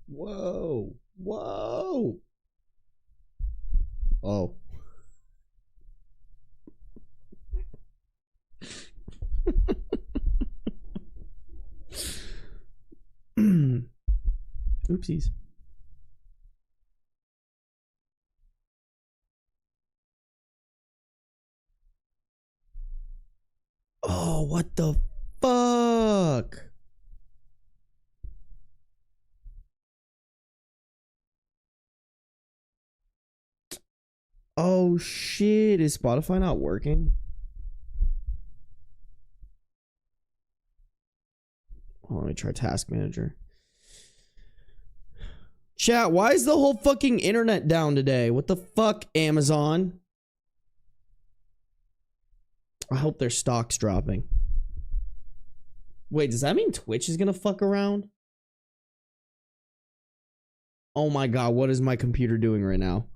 Whoa. Whoa. Oh. Oopsies. Oh, what the fuck? Oh shit, is Spotify not working? Oh, let me try Task Manager. Chat, why is the whole fucking internet down today? What the fuck, Amazon? I hope their stock's dropping. Wait, does that mean Twitch is gonna fuck around? Oh my god, what is my computer doing right now?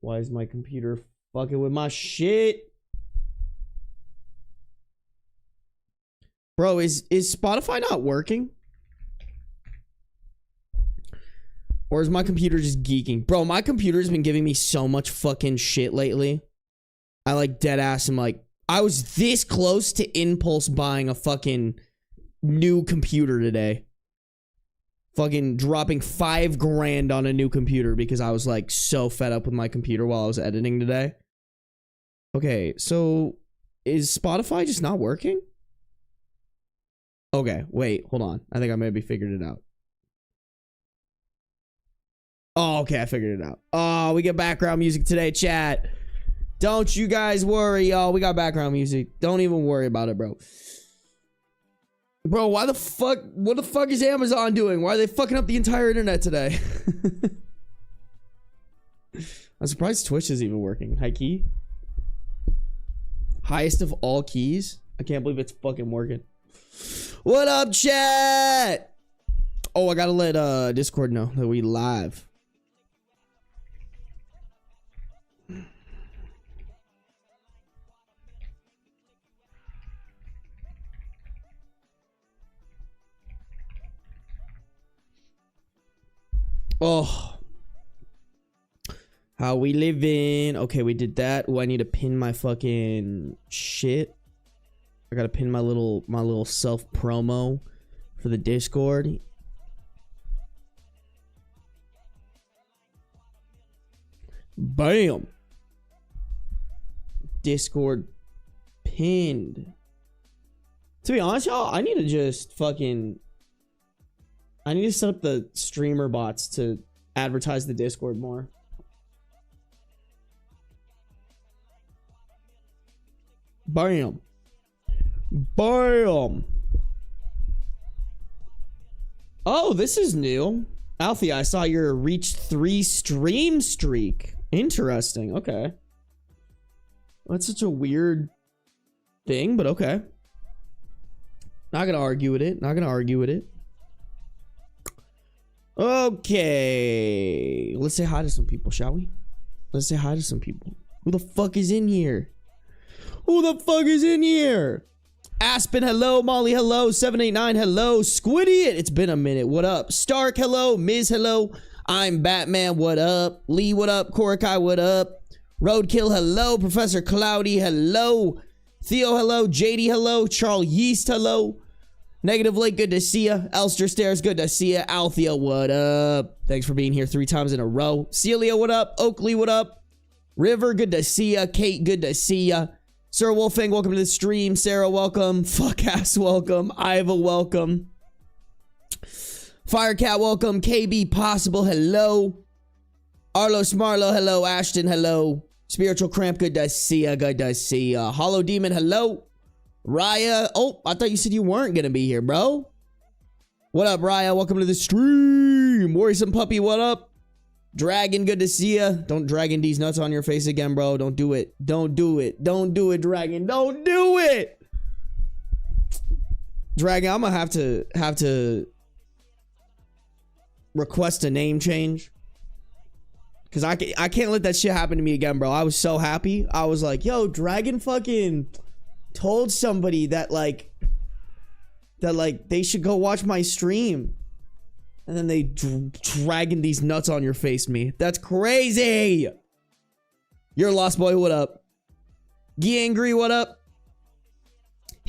Why is my computer fucking with my shit? Bro, is Spotify not working? Or is my computer just geeking? Bro, my computer's been giving me so much fucking shit lately. I like dead ass am like, I was this close to impulse buying a fucking new computer today. Fucking dropping $5 grand on a new computer because I was like so fed up with my computer while I was editing today. Okay, so is Spotify just not working? Okay, wait, hold on. I think I maybe figured it out. Oh, okay, I figured it out. Oh, we get background music today, chat. Don't you guys worry, y'all. We got background music. Don't even worry about it, bro. Bro, why the fuck? What the fuck is Amazon doing? Why are they fucking up the entire internet today? I'm surprised Twitch is even working. High key? Highest of all keys? I can't believe it's fucking working. What up, chat? Oh, I gotta let Discord know that we live. Oh, how we living? Okay, we did that. Oh, I need to pin my fucking shit. I gotta pin my little self promo for the Discord. Bam. Discord pinned. To be honest, y'all, I need to just fucking... I need to set up the streamer bots to advertise the Discord more. Bam. Bam. Oh, this is new. Alfie, I saw your reach 3 stream streak. Interesting. Okay. That's such a weird thing, but okay. Not gonna argue with it. Not gonna argue with it. Okay. Let's say hi to some people, shall we? Let's say hi to some people. Who the fuck is in here? Who the fuck is in here? Aspen, hello. Molly, hello. 789, hello. Squidiot, it's been a minute. What up? Stark, hello. Miz, hello. I'm Batman, what up? Lee, what up? Korakai, what up? Roadkill, hello. Professor Cloudy, hello. Theo, hello. JD, hello. Charles Yeast, hello. Negative Lake, good to see ya. Elster Stairs, good to see ya. Althea, what up? Thanks for being here 3 times in a row. Celia, what up? Oakley, what up? River, good to see ya. Kate, good to see ya. Sir Wolfang, welcome to the stream. Sarah, welcome. Fuckass, welcome. Iva, welcome. Firecat, welcome. KB Possible, hello. Arlos Marlo, hello. Ashton, hello. Spiritual Cramp, good to see ya. Good to see ya. Hollow Demon, hello. Raya, oh, I thought you said you weren't gonna be here, bro. What up, Raya? Welcome to the stream. Worrisome Puppy, what up? Dragon, good to see ya. Don't Dragon D's nuts on your face again, bro. Don't do it. Don't do it. Don't do it, Dragon. Don't do it. Dragon, I'm gonna have to request a name change. Cause I can't let that shit happen to me again, bro. I was so happy. I was like, yo, Dragon fucking told somebody that, like, that like they should go watch my stream. And then they dragging these nuts on your face me. That's crazy. You're a lost boy, what up? Gee Angry, what up?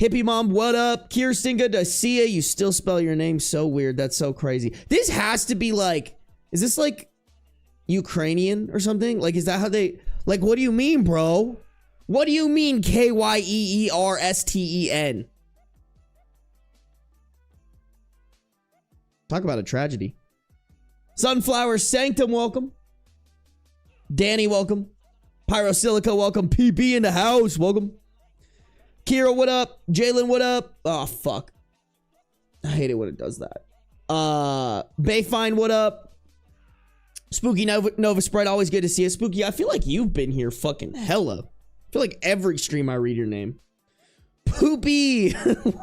Hippie Mom, what up? Kirsten, good to see ya. You still spell your name so weird. That's so crazy. This has to be like, is this like Ukrainian or something? Like, is that how they, like, what do you mean, bro? What do you mean Kyeersten? Talk about a tragedy. Sunflower Sanctum, welcome. Danny, welcome. Pyrosilica, welcome. PB in the house, welcome. Kira, what up? Jalen, what up? Oh, fuck. I hate it when it does that. Bayfine, what up? Spooky Nova Sprite, always good to see you. Spooky, I feel like you've been here fucking hella. I feel like every stream I read your name. Poopy,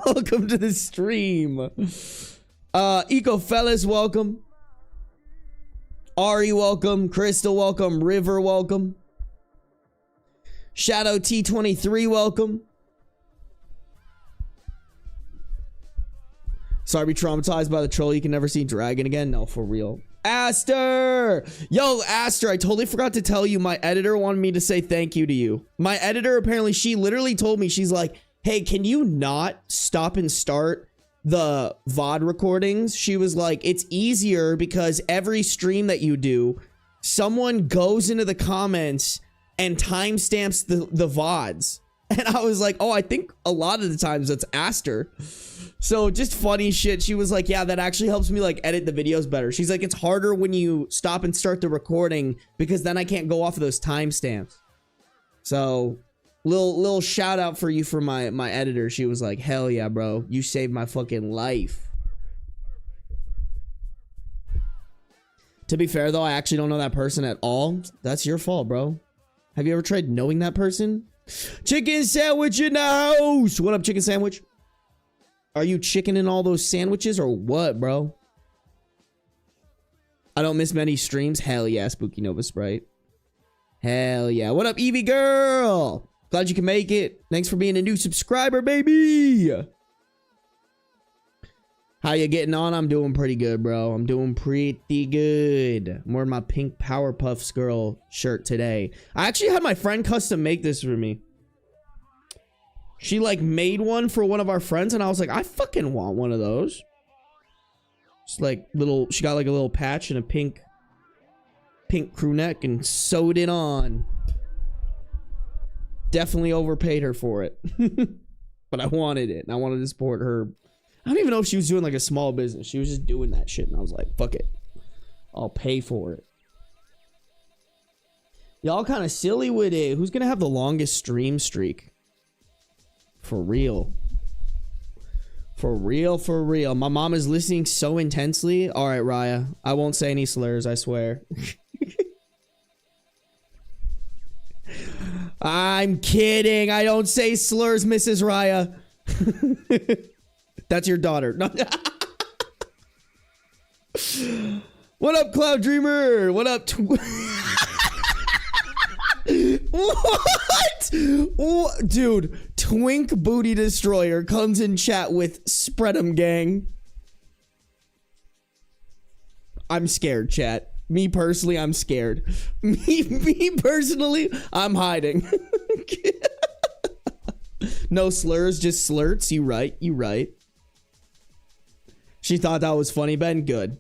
welcome to the stream. Eco Fellas, welcome. Ari, welcome. Crystal, welcome. River, welcome. Shadow T23, welcome. Sarby traumatized by the troll. You can never see Dragon again. No, for real. Aster! Yo, Aster, I totally forgot to tell you, my editor wanted me to say thank you to you. My editor, apparently, she literally told me, she's like, hey, can you not stop and start the VOD recordings? She was like, it's easier because every stream that you do, someone goes into the comments and timestamps the VODs. And I was like, oh, I think a lot of the times that's Aster. So just funny shit. She was like, yeah, that actually helps me like edit the videos better. She's like, it's harder when you stop and start the recording because then I can't go off of those timestamps. So little shout out for you for my editor. She was like, hell yeah, bro. You saved my fucking life. To be fair though, I actually don't know that person at all. That's your fault, bro. Have you ever tried knowing that person? Chicken sandwich in the house. What up, chicken sandwich? Are you chicken in all those sandwiches or what, bro? I don't miss many streams. Hell yeah, Spooky Nova Sprite. Hell yeah. What up, Evie girl? Glad you can make it. Thanks for being a new subscriber, baby. How you getting on? I'm doing pretty good, bro. I'm doing pretty good. I'm wearing my pink Powerpuffs Girl shirt today. I actually had my friend custom make this for me. She like made one for one of our friends and I was like, I fucking want one of those. It's like little, she got like a little patch and a pink crew neck and sewed it on. Definitely overpaid her for it. But I wanted it and I wanted to support her. I don't even know if she was doing like a small business. She was just doing that shit and I was like, fuck it. I'll pay for it. Y'all kind of silly with it. Who's gonna have the longest stream streak? For real. For real, for real. My mom is listening so intensely. All right, Raya. I won't say any slurs, I swear. I'm kidding. I don't say slurs, Mrs. Raya. That's your daughter. No. What up, Cloud Dreamer? What up? What? Dude, Twink Booty Destroyer comes in chat with Spread 'em gang. I'm scared, chat. Me personally, I'm scared. Me personally, I'm hiding. No slurs, just slurts. You right, you right. She thought that was funny, Ben. Good.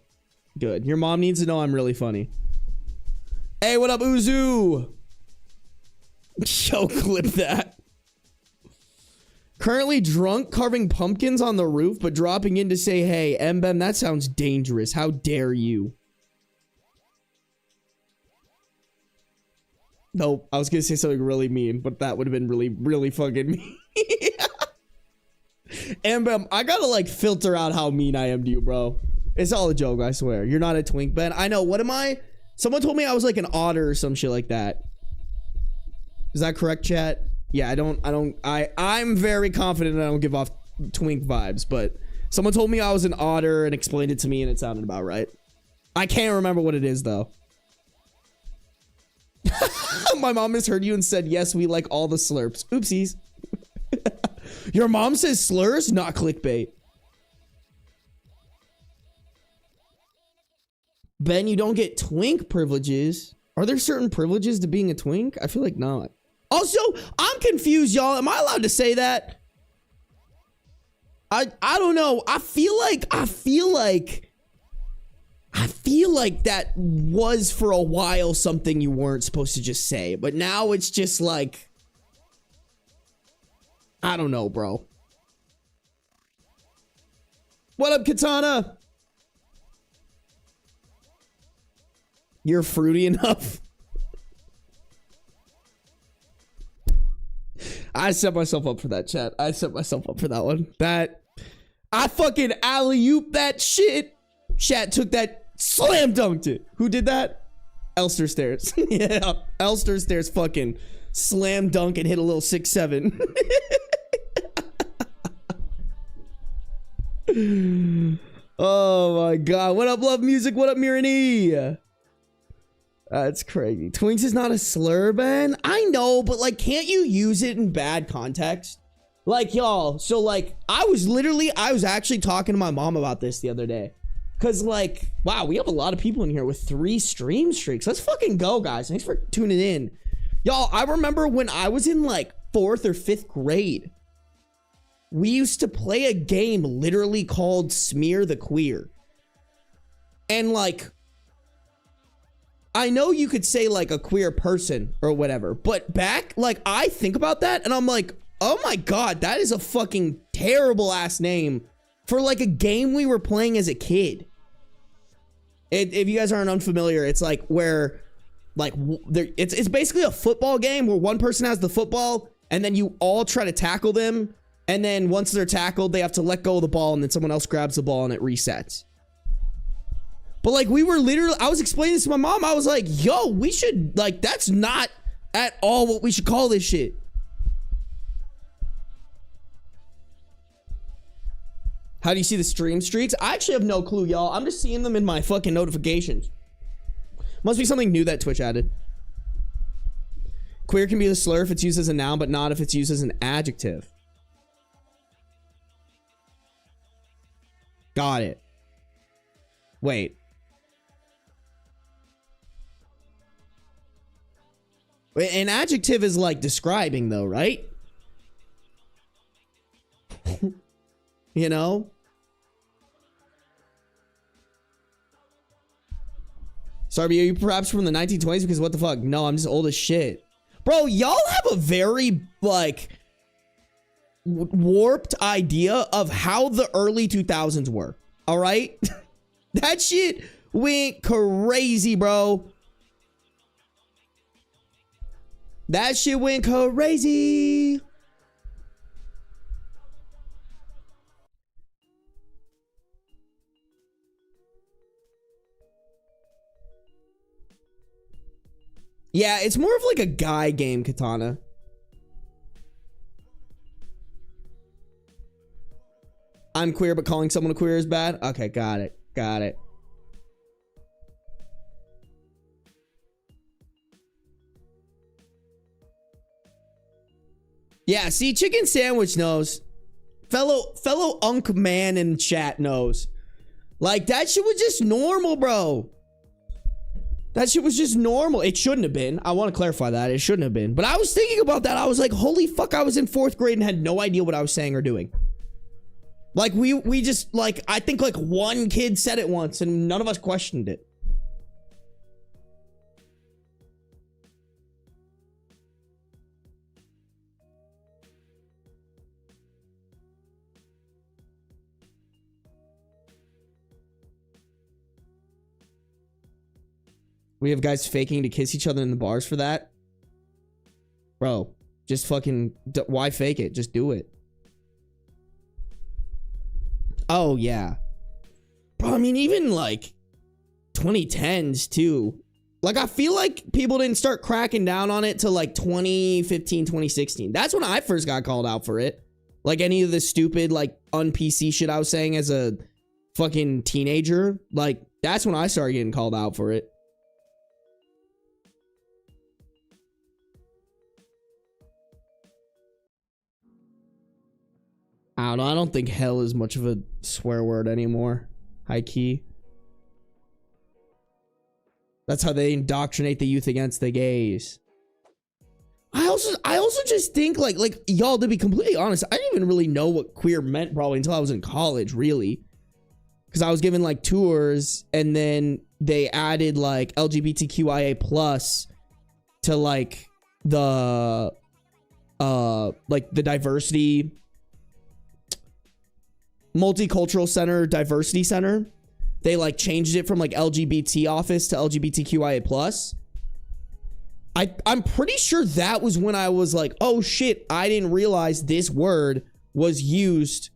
Good. Your mom needs to know I'm really funny. Hey, what up, Uzu? Yo, clip that. Currently drunk, carving pumpkins on the roof, but dropping in to say, hey, Mbem, that sounds dangerous. How dare you? Nope, I was gonna say something really mean, but that would have been really fucking mean. Mbem, I gotta like filter out how mean I am to you, bro. It's all a joke, I swear. You're not a twink, Ben. I know, what am I? Someone told me I was like an otter or some shit like that. Is that correct, chat? Yeah, I'm very confident I don't give off twink vibes, but someone told me I was an otter and explained it to me and it sounded about right. I can't remember what it is though. My mom misheard you and said, yes, we like all the slurps. Oopsies. Your mom says slurs? Not clickbait. Ben, you don't get twink privileges. Are there certain privileges to being a twink? I feel like not. Also, I'm confused, y'all. Am I allowed to say that? I don't know. I feel like that was for a while something you weren't supposed to just say, but now it's just like, I don't know, bro. What up, Katana? You're fruity enough. I set myself up for that, chat. I set myself up for that one. I fucking alley-oop that shit. Chat took that, slam dunked it. Who did that? Elster Stairs. Yeah, Elster Stairs fucking slam dunk and hit a little 6-7. Oh my god. What up, Love Music? What up, Mirani? That's crazy. Twinks is not a slur, Ben. I know, but like, can't you use it in bad context? Like, y'all, so like, I was actually talking to my mom about this the other day. Cause like, wow, we have a lot of people in here with 3 stream streaks. Let's fucking go, guys. Thanks for tuning in. Y'all, I remember when I was in like 4th or 5th grade, we used to play a game literally called Smear the Queer. And like, I know you could say like a queer person or whatever, but back, like, I think about that and I'm like, oh my god, that is a fucking terrible ass name for like a game we were playing as a kid. If you guys aren't unfamiliar, it's like where like it's basically a football game where one person has the football and then you all try to tackle them, and then once they're tackled they have to let go of the ball and then someone else grabs the ball and it resets. But like, we were literally, I was explaining this to my mom. I was like, yo, we should, like, that's not at all what we should call this shit. How do you see the stream streaks? I actually have no clue, y'all. I'm just seeing them in my fucking notifications. Must be something new that Twitch added. Queer can be the slur if it's used as a noun, but not if it's used as an adjective. Got it. Wait. An adjective is like describing though, right? You know? Sarby, are you perhaps from the 1920s? Because what the fuck? No, I'm just old as shit. Bro, y'all have a very, like, warped idea of how the early 2000s were. All right? That shit went crazy, bro. That shit went crazy. Yeah, it's more of like a guy game, Katana. I'm queer, but calling someone a queer is bad? Okay, got it. Got it. Yeah, see, Chicken Sandwich knows. Fellow Unk man in chat knows. Like, that shit was just normal, bro. That shit was just normal. It shouldn't have been. I want to clarify that. It shouldn't have been. But I was thinking about that. I was like, holy fuck, I was in 4th grade and had no idea what I was saying or doing. Like, we just, like, I think, like, one kid said it once and none of us questioned it. We have guys faking to kiss each other in the bars for that. Bro, just fucking, why fake it? Just do it. Oh, yeah. Bro, I mean, even like 2010s too. Like, I feel like people didn't start cracking down on it till like 2015, 2016. That's when I first got called out for it. Like any of the stupid, like, un-PC shit I was saying as a fucking teenager. Like, that's when I started getting called out for it. I don't know. I don't think hell is much of a swear word anymore. High key. That's how they indoctrinate the youth against the gays. I also just think like y'all, to be completely honest, I didn't even really know what queer meant probably until I was in college, really. Because I was given like tours, and then they added like LGBTQIA plus to like the diversity multicultural center, diversity center. They like changed it from like LGBT office to LGBTQIA plus. I'm pretty sure that was when I was like, oh shit, I didn't realize this word was used.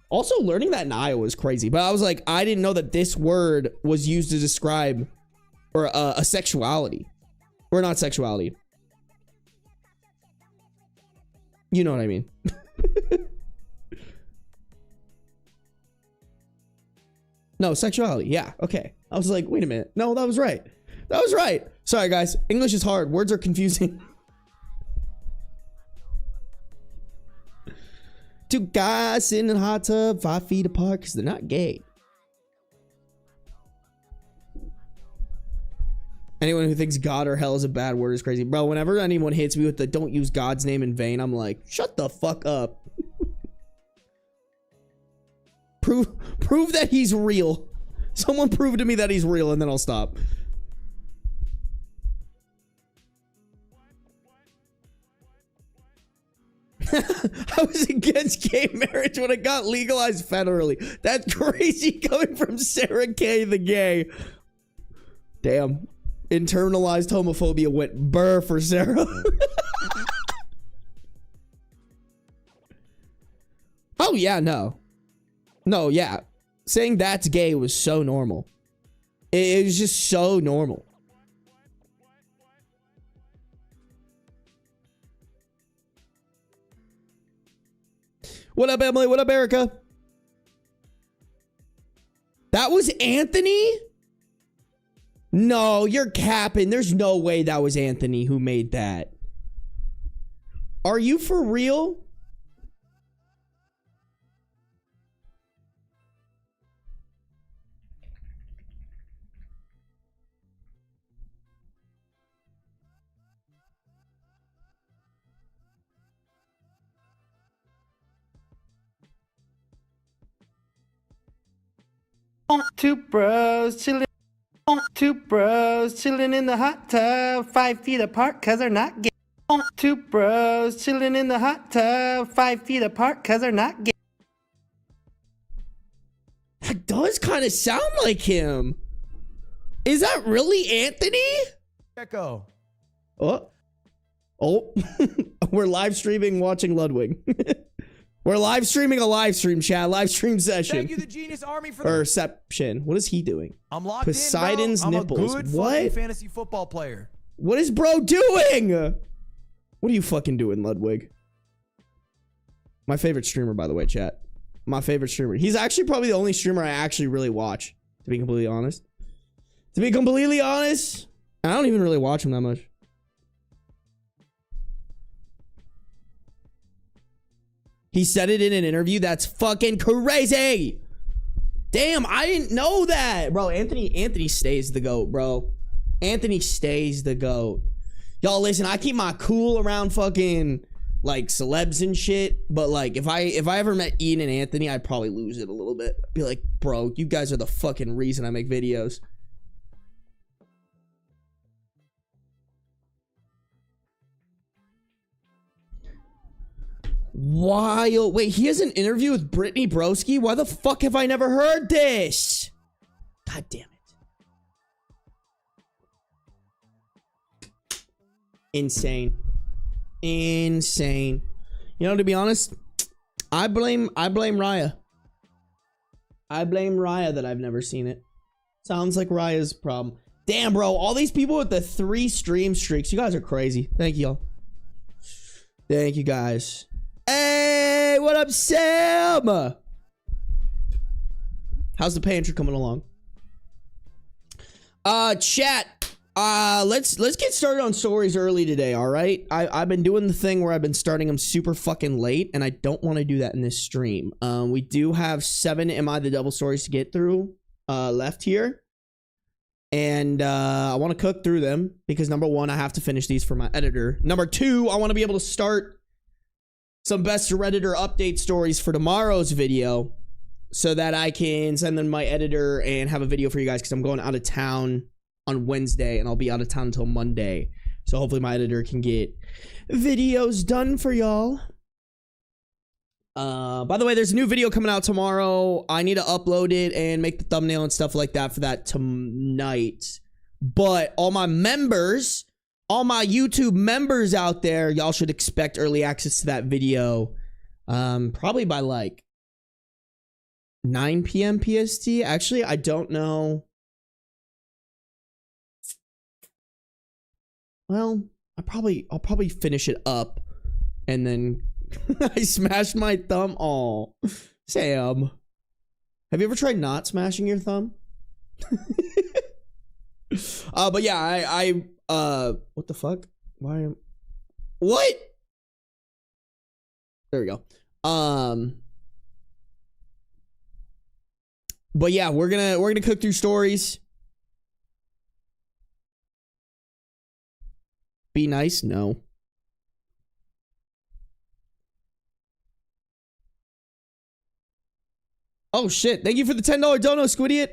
Also, learning that in Iowa was crazy, but I was like, I didn't know that this word was used to describe or a sexuality, or not sexuality. You know what I mean? No, sexuality. Yeah, okay. I was like, wait a minute. No, that was right. That was right. Sorry, guys. English is hard. Words are confusing. Two guys sitting in a hot tub 5 feet apart because they're not gay. Anyone who thinks God or hell is a bad word is crazy. Bro, whenever anyone hits me with the don't use God's name in vain, I'm like, shut the fuck up. Prove that he's real. Someone prove to me that he's real, and then I'll stop. I was against gay marriage when it got legalized federally. That's crazy coming from Sarah K. the gay. Damn. Internalized homophobia went burr for Sarah. Oh, yeah, no. No, yeah. Saying that's gay was so normal. It was just so normal. What up, Emily? What up, Erica? That was Anthony? No, you're capping. There's no way that was Anthony who made that. Are you for real? Two bros chilling. Two bros chilling in the hot tub 5 feet apart cause they're not gay. Two bros chilling in the hot tub 5 feet apart cause they're not gay. That does kind of sound like him. Is that really Anthony? Echo. Oh. We're live streaming watching Ludwig. We're live streaming a live stream, chat. Live stream session. Thank you, the Genius Army, for the reception. What is he doing? I'm locked Poseidon's in, bro. I'm nipples. a good What? fantasy football player. What is bro doing? What are you fucking doing, Ludwig? My favorite streamer, by the way, chat. My favorite streamer. He's actually probably the only streamer I actually really watch, to be completely honest. To be completely honest, I don't even really watch him that much. He said it in an interview. That's fucking crazy. Damn, I didn't know that. Bro, Anthony stays the GOAT, bro. Anthony stays the GOAT. Y'all listen, I keep my cool around fucking like celebs and shit, but like if I ever met Ian and Anthony, I'd probably lose it a little bit. I'd be like, bro, you guys are the fucking reason I make videos. Wild. Wait, he has an interview with Brittany Broski? Why the fuck have I never heard this? God damn it. Insane. Insane. You know, to be honest, I blame Raya. I blame Raya that I've never seen it. Sounds like Raya's problem. Damn, bro. All these people with the 3 stream streaks. You guys are crazy. Thank you, y'all. Thank you, guys. Hey, what up, Sam? How's the pantry coming along? Chat. Let's get started on stories early today, all right? I've been doing the thing where I've been starting them super fucking late, and I don't want to do that in this stream. We do have 7 Am I the Devil stories to get through left here. And I want to cook through them because number one, I have to finish these for my editor. Number two, I want to be able to start some best Redditor update stories for tomorrow's video so that I can send them to my editor and have a video for you guys, because I'm going out of town on Wednesday and I'll be out of town until Monday. So hopefully my editor can get videos done for y'all. By the way, there's a new video coming out tomorrow. I need to upload it and make the thumbnail and stuff like that for that tonight. But all my members, all my YouTube members out there, y'all should expect early access to that video. Probably by like 9 p.m. PST. Actually, I don't know. Well, I'll probably finish it up and then I smashed my thumb. Oh, Sam. Have you ever tried not smashing your thumb? But yeah, I what the fuck? Why am what? There we go. But yeah, we're gonna cook through stories. Be nice? No. Oh shit, thank you for the $10 dono, Squidiot.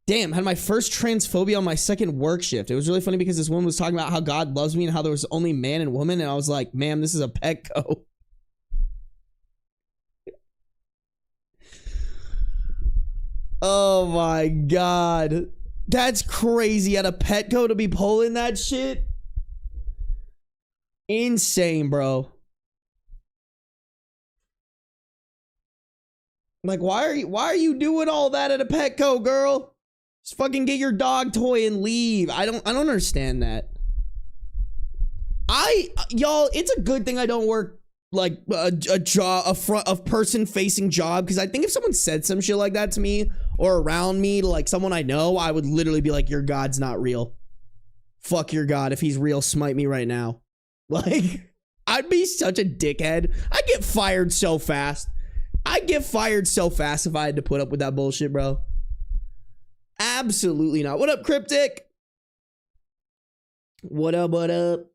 Damn, had my first transphobia on my second work shift. It was really funny because this woman was talking about how God loves me and how there was only man and woman, and I was like, ma'am, this is a Petco. Oh my god. That's crazy, at a Petco to be pulling that shit. Insane, bro. Like, why are you doing all that at a Petco, girl? Just fucking get your dog toy and leave. I don't understand that. Y'all, it's a good thing I don't work like a person facing job, because I think if someone said some shit like that to me or around me to like someone I know, I would literally be like, your God's not real. Fuck your God. If he's real, smite me right now. Like, I'd be such a dickhead. I'd get fired so fast. I'd get fired so fast if I had to put up with that bullshit, bro. Absolutely not. What up, Cryptic? What up, what up?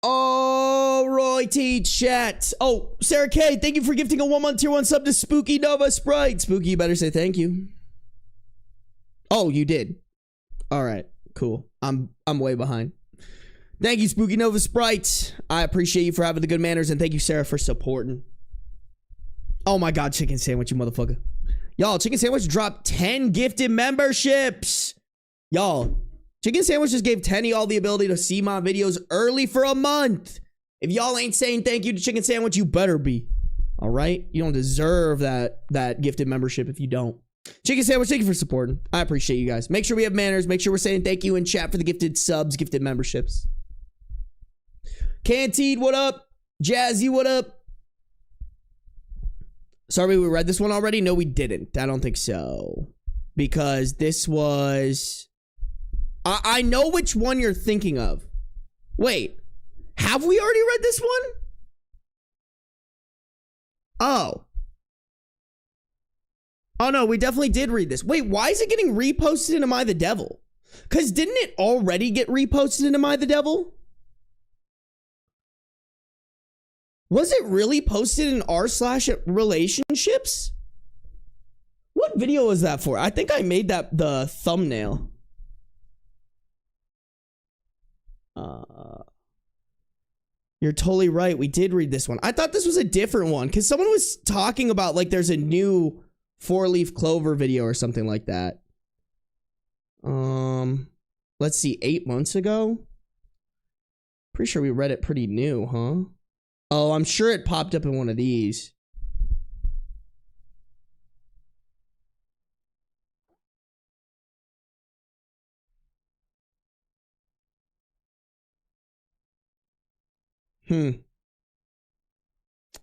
Oh, Roy T. Chat. Oh, Sarah K, thank you for gifting a 1-month tier 1 sub to Spooky Nova Sprite. Spooky, you better say thank you. Oh, you did. All right, cool. I'm way behind. Thank you, Spooky Nova Sprite. I appreciate you for having the good manners, and thank you, Sarah, for supporting. Oh my god, Chicken Sandwich, you motherfucker. Y'all, Chicken Sandwich dropped 10 gifted memberships. Y'all, Chicken Sandwich just gave 10 of y'all the ability to see my videos early for a month. If y'all ain't saying thank you to Chicken Sandwich, you better be. All right? You don't deserve that gifted membership if you don't. Chicken Sandwich, thank you for supporting. I appreciate you guys. Make sure we have manners. Make sure we're saying thank you in chat for the gifted subs, gifted memberships. Canteen, what up? Jazzy, what up? Sorry, we read this one already? No, we didn't. I don't think so. Because this was... I know which one you're thinking of. Wait. Have we already read this one? Oh. Oh, no, we definitely did read this. Wait, why is it getting reposted in AmITheDevil? Because didn't it already get reposted in AmITheDevil? Was it really posted in r/relationships? What video was that for? I think I made that the thumbnail. You're totally right. We did read this one. I thought this was a different one because someone was talking about like there's a new 4-leaf clover video or something like that. Let's see, 8 months ago. Pretty sure we read it pretty new, huh? Oh, I'm sure it popped up in one of these.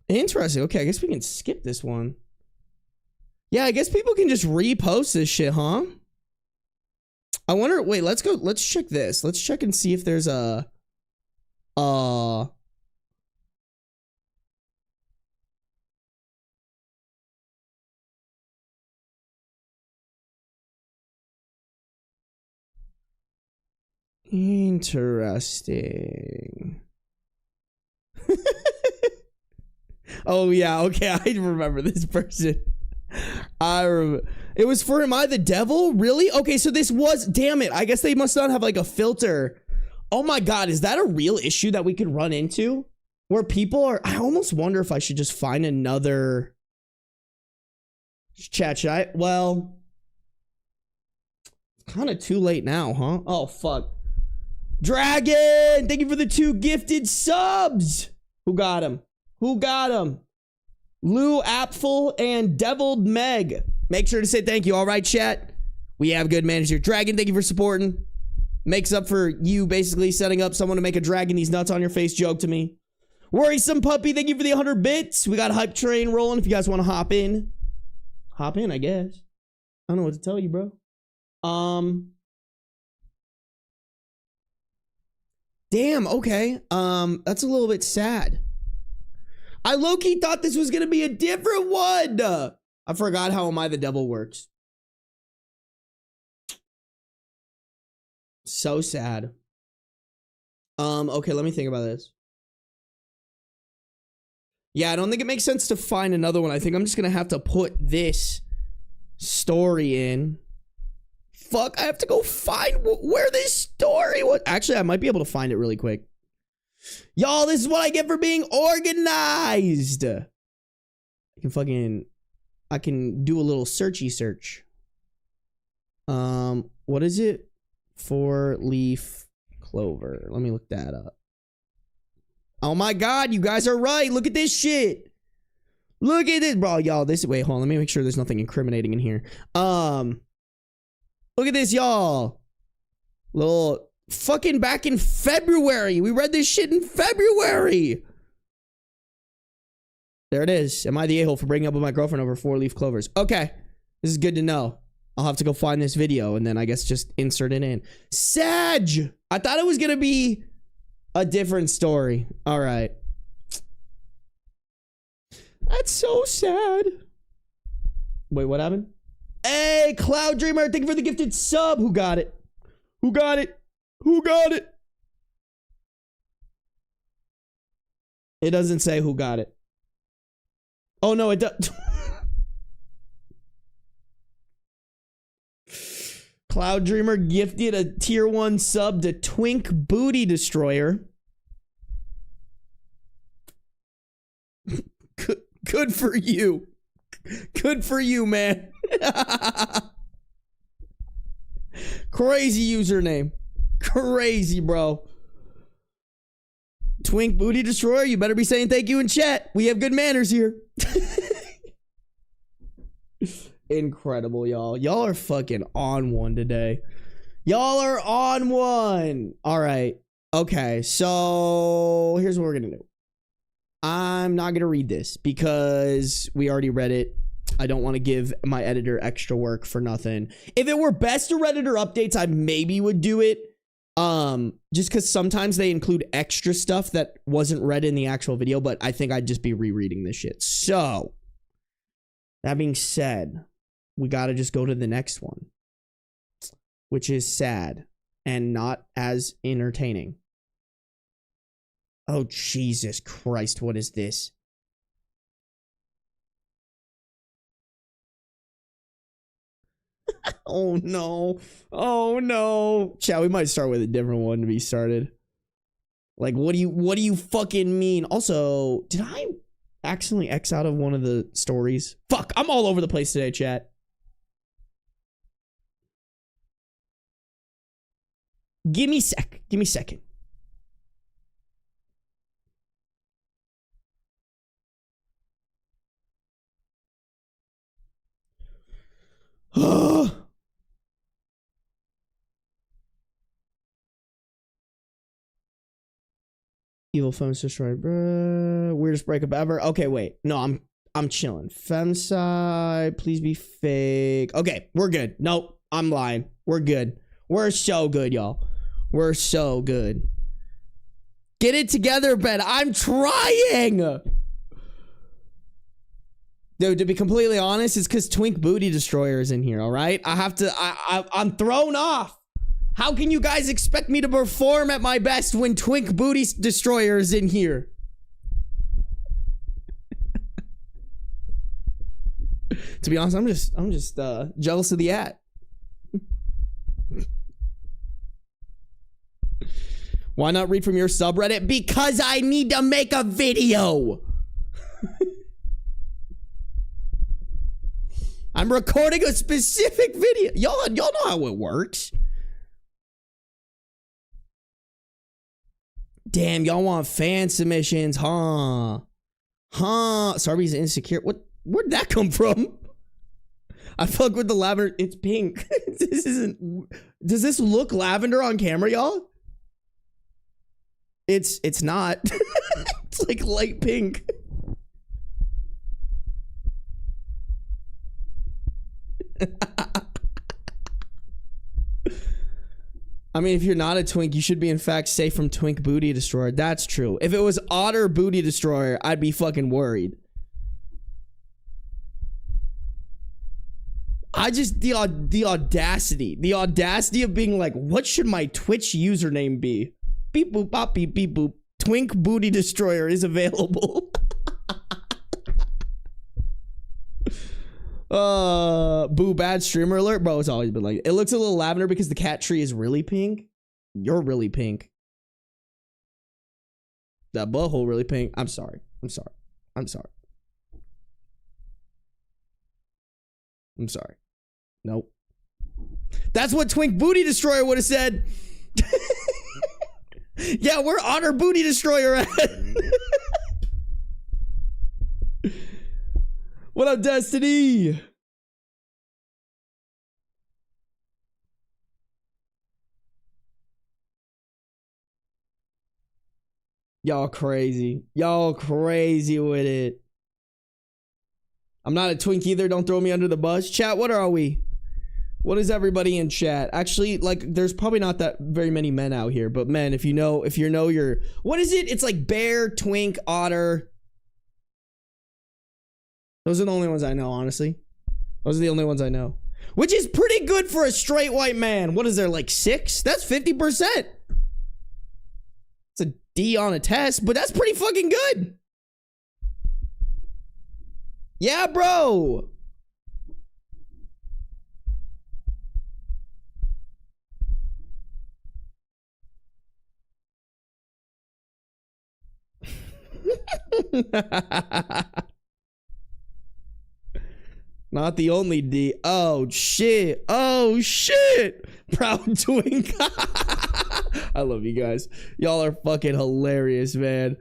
Interesting. Okay, I guess we can skip this one. Yeah, I guess people can just repost this shit, huh? I wonder, wait, let's go, let's check this. Let's check and see if there's a, Interesting. Oh yeah, okay, I remember this person. It was for AmITheDevil? Really? Okay, so this was, damn it, I guess they must not have like a filter. Oh my god, is that a real issue that we could run into? Where people are, I almost wonder if I should just find another chat. Should I? Well, kind of too late now, huh? Oh fuck. Dragon, thank you for the 2 gifted subs. Who got him? Who got him? Lou Apfel and Deviled Meg. Make sure to say thank you. All right, chat. We have good manners here. Dragon, thank you for supporting. Makes up for you basically setting up someone to make a dragon these nuts on your face joke to me. Worrisome Puppy, thank you for the 100 bits. We got a hype train rolling if you guys want to hop in. Hop in, I guess. I don't know what to tell you, bro. Damn, okay. That's a little bit sad. I low-key thought this was gonna be a different one. I forgot how AmITheDevil works. So sad. Okay, let me think about this. Yeah, I don't think it makes sense to find another one. I think I'm just gonna have to put this story in. Fuck, I have to go find where this story was. Actually, I might be able to find it really quick. Y'all, this is what I get for being organized. I can do a little searchy search. What is it? 4-leaf clover. Let me look that up. Oh my god, you guys are right. Look at this shit. Look at this, bro. Y'all, this, wait, hold on. Let me make sure there's nothing incriminating in here. Look at this, y'all. Little fucking back in February. We read this shit in February. There it is. Am I the a-hole for breaking up with my girlfriend over 4-leaf clovers? Okay. This is good to know. I'll have to go find this video and then I guess just insert it in. Sag! I thought it was gonna be a different story. All right. That's so sad. Wait, what happened? Hey, Cloud Dreamer, thank you for the gifted sub. Who got it? Who got it? Who got it? It doesn't say who got it. Oh, no, it does. Cloud Dreamer gifted a tier 1 sub to Twink Booty Destroyer. Good for you. Good for you, man. Crazy username. Crazy, bro. Twink Booty Destroyer, you better be saying thank you in chat. We have good manners here. Incredible, y'all. Y'all are fucking on one today. Y'all are on one. All right. Okay, so here's what we're gonna do. I'm not gonna read this because we already read it. I don't want to give my editor extra work for nothing. If it were best or Redditor updates, I maybe would do it. Just because sometimes they include extra stuff that wasn't read in the actual video, but I think I'd just be rereading this shit. So, that being said, we gotta just go to the next one, which is sad and not as entertaining. Oh, Jesus Christ, what is this? Oh no. Oh no. Chat, we might start with a different one to be started. Like, what do you fucking mean? Also, did I accidentally X out of one of the stories? Fuck, I'm all over the place today, chat. Give me a second. Evil Fem's destroyed. Weirdest breakup ever. Okay, wait. No, I'm chilling. Femside, please be fake. Okay, we're good. Nope, I'm lying. We're good. We're so good, y'all. We're so good. Get it together, Ben. I'm trying. Dude, to be completely honest, it's because Twink Booty Destroyer is in here, all right? I have to, I'm thrown off. How can you guys expect me to perform at my best when Twink Booty Destroyer is in here? To be honest, I'm just jealous of the at. Why not read from your subreddit? Because I need to make a video. I'm recording a specific video. Y'all know how it works. Damn, y'all want fan submissions, huh? Sarby's insecure. Where'd that come from? I fuck with the lavender. It's pink. This isn't. Does this look lavender on camera, y'all? It's not. It's like light pink. I mean, if you're not a twink, you should be in fact safe from Twink Booty Destroyer. That's true. If it was Otter Booty Destroyer, I'd be fucking worried. The audacity of being like, what should my Twitch username be? Beep boop bop beep beep boop. Twink Booty Destroyer is available. Boo, bad streamer alert. Bro, it's always been like, it looks a little lavender because the cat tree is really pink. You're really pink. That butthole really pink. I'm sorry. I'm sorry. Nope. That's what Twink Booty Destroyer would have said. Yeah, we're Otter Booty Destroyer at. What up, Destiny? Y'all crazy. Y'all crazy with it. I'm not a twink either. Don't throw me under the bus. Chat, what are we? What is everybody in chat? Actually, like, there's probably not that very many men out here, but men, if you know you're, what is it? It's like bear, twink, otter. Those are the only ones I know, honestly. Those are the only ones I know. Which is pretty good for a straight white man. What is there, like 6? That's 50%. It's a D on a test, but that's pretty fucking good. Yeah, bro. Not the only D. Oh shit. Oh shit. Proud twink. I love you guys. Y'all are fucking hilarious, man.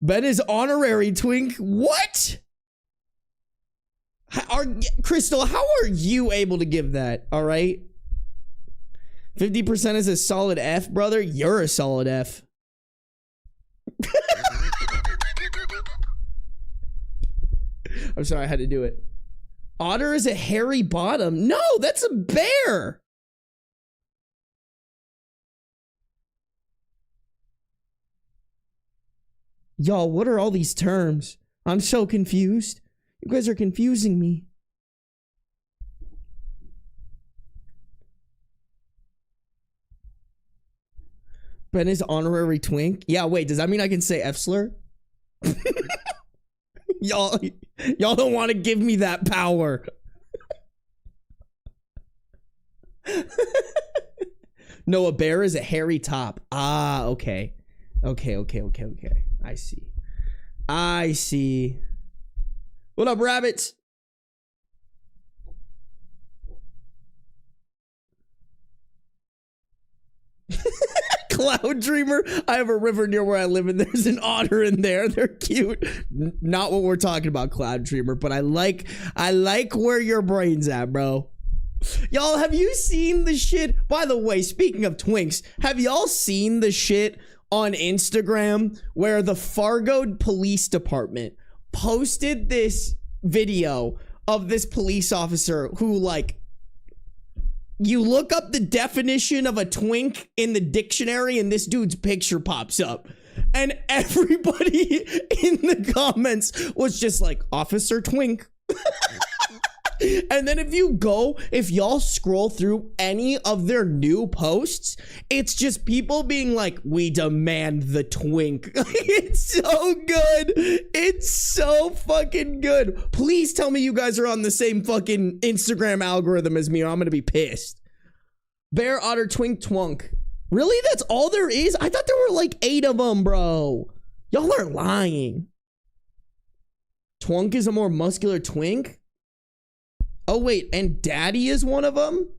Ben is honorary twink. What? Crystal, how are you able to give that? All right. 50% is a solid F, brother. You're a solid F. I'm sorry, I had to do it. Otter is a hairy bottom. No, that's a bear. Y'all, what are all these terms? I'm so confused. You guys are confusing me. Ben is honorary twink. Yeah, wait, does that mean I can say F slur? Y'all don't want to give me that power. No, a bear is a hairy top. Ah, okay. Okay. I see. What up, rabbits? Cloud Dreamer. I have a river near where I live and there's an otter in there. They're cute. Not what we're talking about, Cloud Dreamer, but I like where your brain's at, bro. Y'all, have you seen the shit? By the way, speaking of twinks, have y'all seen the shit on Instagram where the Fargo Police Department posted this video of this police officer who, like, you look up the definition of a twink in the dictionary and this dude's picture pops up. And everybody in the comments was just like, Officer Twink. And then if y'all scroll through any of their new posts, it's just people being like, we demand the twink. It's so good. It's so fucking good. Please tell me you guys are on the same fucking Instagram algorithm as me, or I'm gonna be pissed. Bear, otter, twink, twunk. Really? That's all there is? I thought there were like 8 of them, bro. Y'all are lying. Twunk is a more muscular twink? Oh, wait, and daddy is one of them?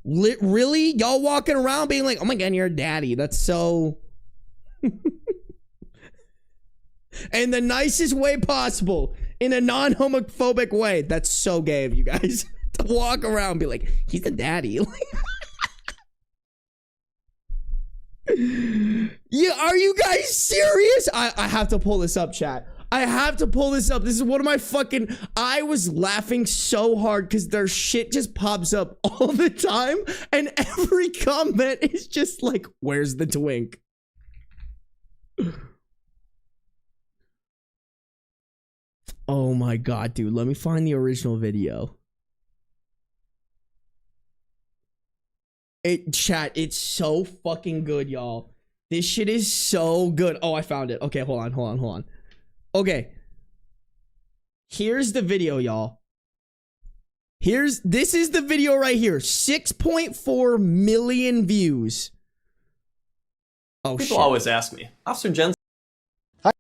Really? Y'all walking around being like, oh my god, you're a daddy. That's so... in the nicest way possible. In a non-homophobic way. That's so gay of you guys. To walk around and be like, he's a daddy. Yeah, are you guys serious? I have to pull this up, chat. I have to pull this up. This is one of my fucking... I was laughing so hard because their shit just pops up all the time. And every comment is just like, where's the twink? Oh my god, dude. Let me find the original video. Chat, it's so fucking good, y'all. This shit is so good. Oh, I found it. Okay, hold on. Okay. Here's the video, y'all. This is the video right here. 6.4 million views. Oh, People always ask me, Officer Jensen. Hi.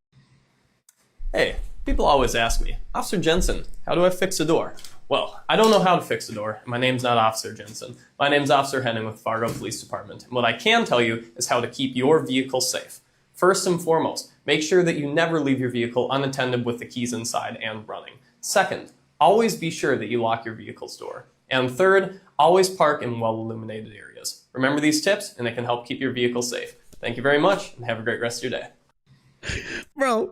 Hey, people always ask me, Officer Jensen, how do I fix a door? Well, I don't know how to fix a door. My name's not Officer Jensen. My name's Officer Henning with Fargo Police Department. And what I can tell you is how to keep your vehicle safe. First and foremost, make sure that you never leave your vehicle unattended with the keys inside and running. Second, always be sure that you lock your vehicle's door. And third, always park in well-illuminated areas. Remember these tips, and they can help keep your vehicle safe. Thank you very much, and have a great rest of your day. Bro,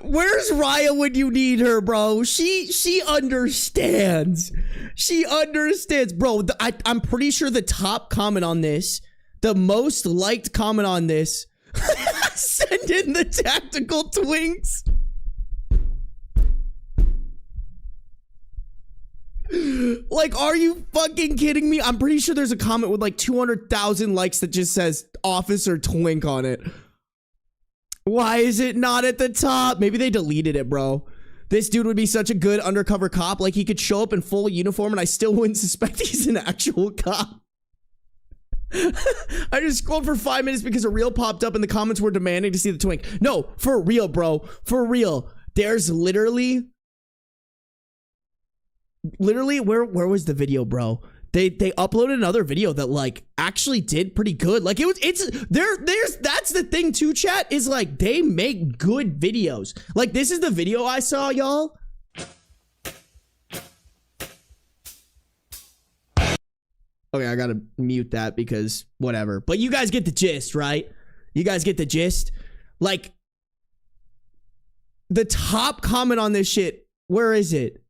where's Raya when you need her, bro? She understands. She understands. Bro, I'm pretty sure the top comment on this, the most liked comment on this, send in the tactical twinks. Like, are you fucking kidding me? I'm pretty sure there's a comment with like 200,000 likes that just says Officer Twink on it. Why is it not at the top? Maybe they deleted it, bro. This dude would be such a good undercover cop. Like, he could show up in full uniform and I still wouldn't suspect he's an actual cop. I just scrolled for 5 minutes because a reel popped up and the comments were demanding to see the twink. No, for real, bro. For real. There's literally, where was the video, bro? They uploaded another video that like actually did pretty good. Like that's the thing too, chat, is like they make good videos. Like this is the video I saw, y'all. Okay, I gotta mute that because whatever. But you guys get the gist, right? You guys get the gist. Like the top comment on this shit, where is it?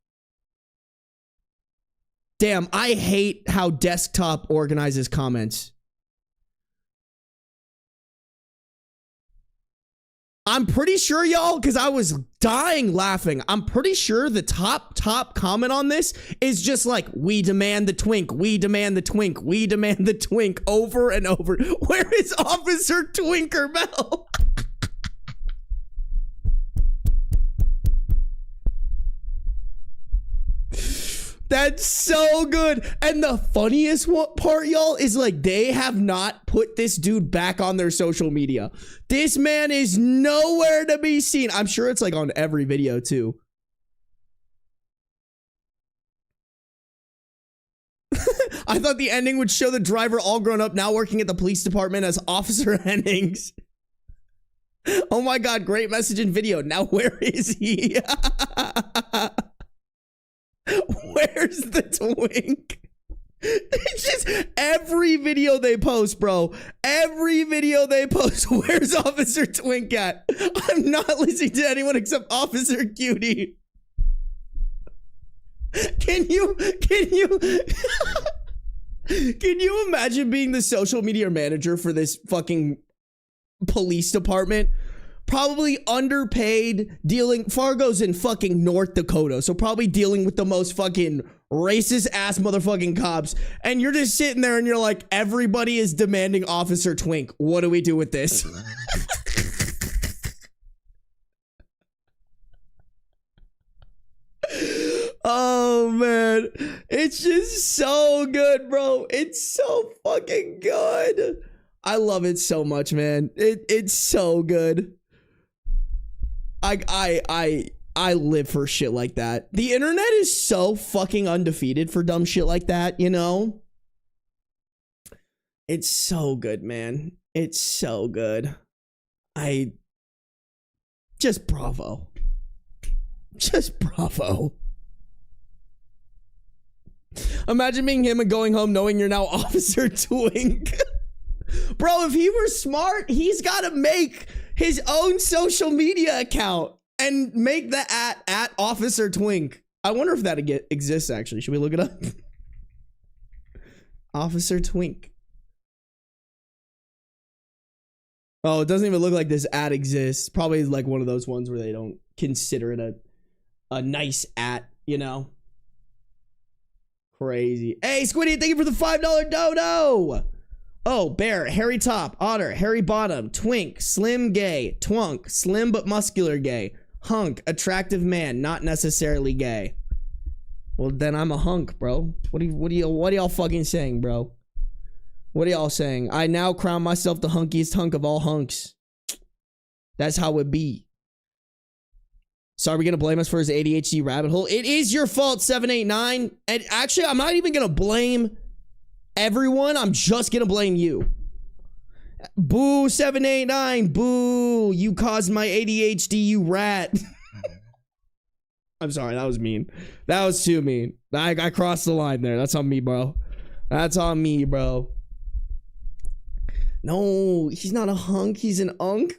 Damn, I hate how desktop organizes comments. I'm pretty sure, y'all, because I was dying laughing. I'm pretty sure the top comment on this is just like, we demand the twink, we demand the twink, we demand the twink, over and over. Where is Officer Twinkerbell? That's so good. And the funniest part, y'all, is like they have not put this dude back on their social media. This man is nowhere to be seen. I'm sure it's like on every video too. I thought the ending would show the driver all grown up now working at the police department as Officer Hennings. Oh my god, great message and video. Now where is he? Where's the twink? It's just every video they post, bro. Every video they post, where's Officer Twink at? I'm not listening to anyone except Officer Cutie. Can you imagine being the social media manager for this fucking police department? probably underpaid, dealing. Fargo's in fucking North Dakota, so probably dealing with the most fucking racist ass motherfucking cops. And you're just sitting there and you're like, everybody is demanding Officer Twink. What do we do with this? Oh man, it's just so good, bro. It's so fucking good. I love it so much, man. It's so good. I live for shit like that. The internet is so fucking undefeated for dumb shit like that, you know? It's so good, man. It's so good. Just bravo. Just bravo. Imagine being him and going home knowing you're now Officer Twink. Bro, if he were smart, he's got to make his own social media account and make the at Officer Twink. I wonder if that exists, actually. Should we look it up? Officer Twink. Oh, it doesn't even look like this ad exists. Probably like one of those ones where they don't consider it a nice at, you know? Crazy. Hey, Squiddy, thank you for the $5 dodo. Oh, bear, hairy top, otter, hairy bottom, twink, slim gay, twunk, slim but muscular gay, hunk, attractive man, not necessarily gay. Well, then I'm a hunk, bro. What are y'all fucking saying, bro? What are y'all saying? I now crown myself the hunkiest hunk of all hunks. That's how it be. So are we gonna blame us for his ADHD rabbit hole? It is your fault, 789. And actually, I'm not even gonna blame everyone. I'm just gonna blame you. Boo, 789. Boo. You caused my ADHD, you rat. I'm sorry, that was mean. That was too mean. I crossed the line there. That's on me, bro. That's on me, bro. No, he's not a hunk. He's an unk.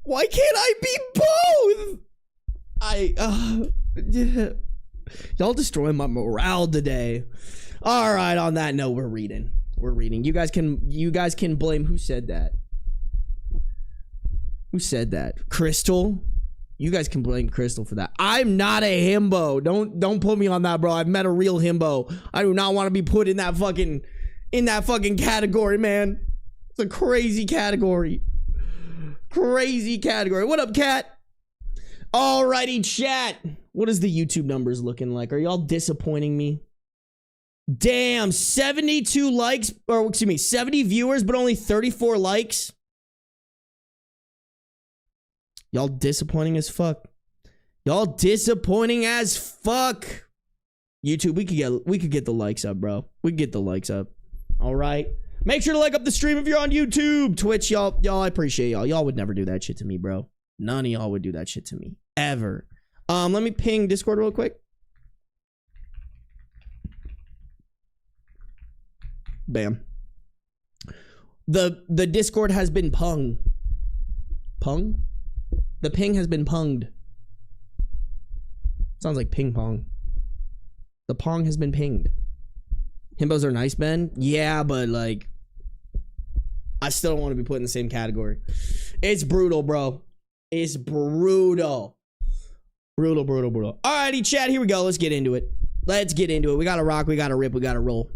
Why can't I be both? Yeah. Y'all destroying my morale today. All right, on that note, we're reading. You guys can blame. Who said that? Who said that? Crystal? You guys can blame Crystal for that. I'm not a himbo. Don't put me on that, bro. I've met a real himbo. I do not want to be put in that fucking category, man. It's a crazy category. Crazy category. What up, cat? Alrighty, chat. What is the YouTube numbers looking like? Are y'all disappointing me? Damn, 72 likes, or excuse me, 70 viewers, but only 34 likes. Y'all disappointing as fuck. Y'all disappointing as fuck. YouTube, we could get the likes up, bro. We could get the likes up. All right. Make sure to like up the stream if you're on YouTube. Twitch, y'all, I appreciate y'all. Y'all would never do that shit to me, bro. None of y'all would do that shit to me. Ever. Let me ping Discord real quick. Bam. The Discord has been pung. Pung? The ping has been punged. Sounds like ping pong. The pong has been pinged. Himbos are nice, Ben. Yeah, but like, I still don't want to be put in the same category. It's brutal, bro. It's brutal. Brutal. Alrighty, chat. Here we go. Let's get into it. We gotta rock. We gotta rip. We gotta roll.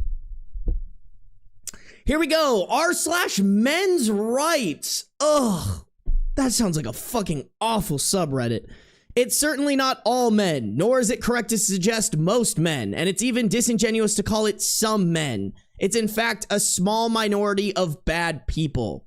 Here we go. r/men's rights. Ugh. That sounds like a fucking awful subreddit. It's certainly not all men, nor is it correct to suggest most men, and it's even disingenuous to call it some men. It's in fact a small minority of bad people.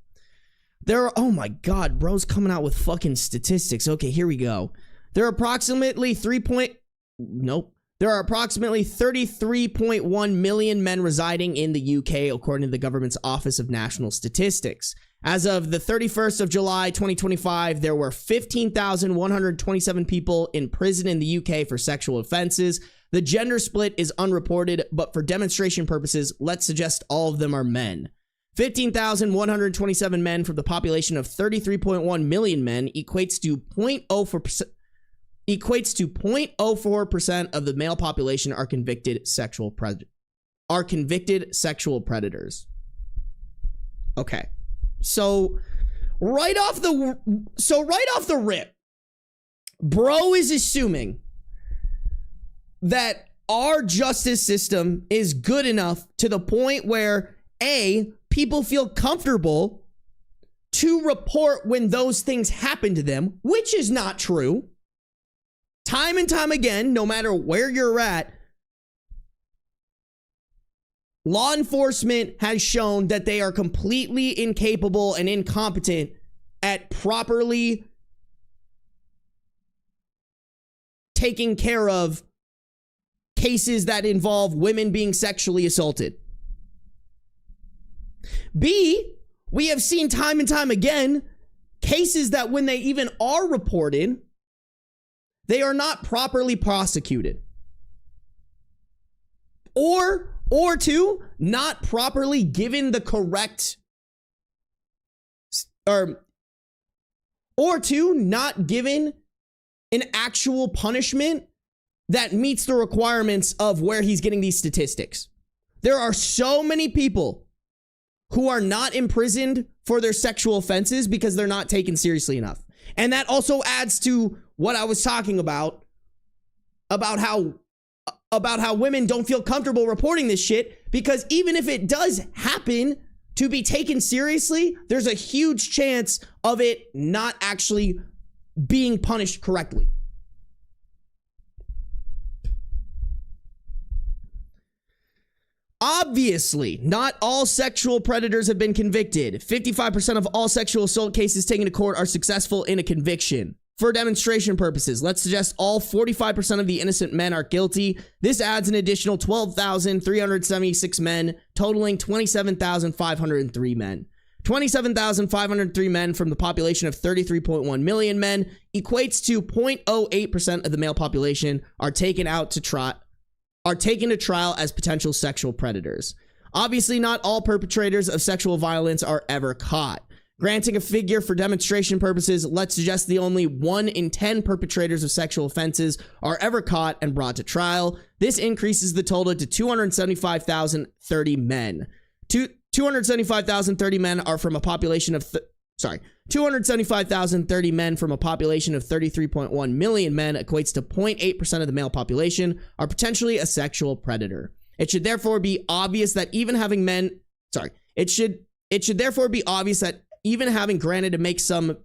There are, oh my god, bro's coming out with fucking statistics. Okay, here we go. There are approximately 33.1 million men residing in the UK, according to the government's Office of National Statistics. As of the 31st of July, 2025, there were 15,127 people in prison in the UK for sexual offenses. The gender split is unreported, but for demonstration purposes, let's suggest all of them are men. 15,127 men from the population of 33.1 million men equates to 0.04% of the male population are convicted sexual predators. Okay. So right off the rip, bro is assuming that our justice system is good enough to the point where A, people feel comfortable to report when those things happen to them, which is not true. Time and time again, no matter where you're at, law enforcement has shown that they are completely incapable and incompetent at properly taking care of cases that involve women being sexually assaulted. B, we have seen time and time again cases that when they even are reported, they are not properly prosecuted. Or two, not properly given the correct, or two, not given an actual punishment that meets the requirements of where he's getting these statistics. There are so many people who are not imprisoned for their sexual offenses because they're not taken seriously enough. And that also adds to what I was talking about how women don't feel comfortable reporting this shit, because even if it does happen to be taken seriously, there's a huge chance of it not actually being punished correctly. Obviously, not all sexual predators have been convicted. 55% of all sexual assault cases taken to court are successful in a conviction. For demonstration purposes, let's suggest all 45% of the innocent men are guilty. This adds an additional 12,376 men, totaling 27,503 men. 27,503 men from the population of 33.1 million men equates to 0.08% of the male population are taken to trial as potential sexual predators. Obviously, not all perpetrators of sexual violence are ever caught. Granting a figure for demonstration purposes, let's suggest the only 1 in 10 perpetrators of sexual offenses are ever caught and brought to trial. This increases the total to 275,030 men. 275,030 men are from a population of 275,030 men from a population of 33.1 million men equates to 0.8% of the male population are potentially a sexual predator. It should therefore be obvious that even having granted to make some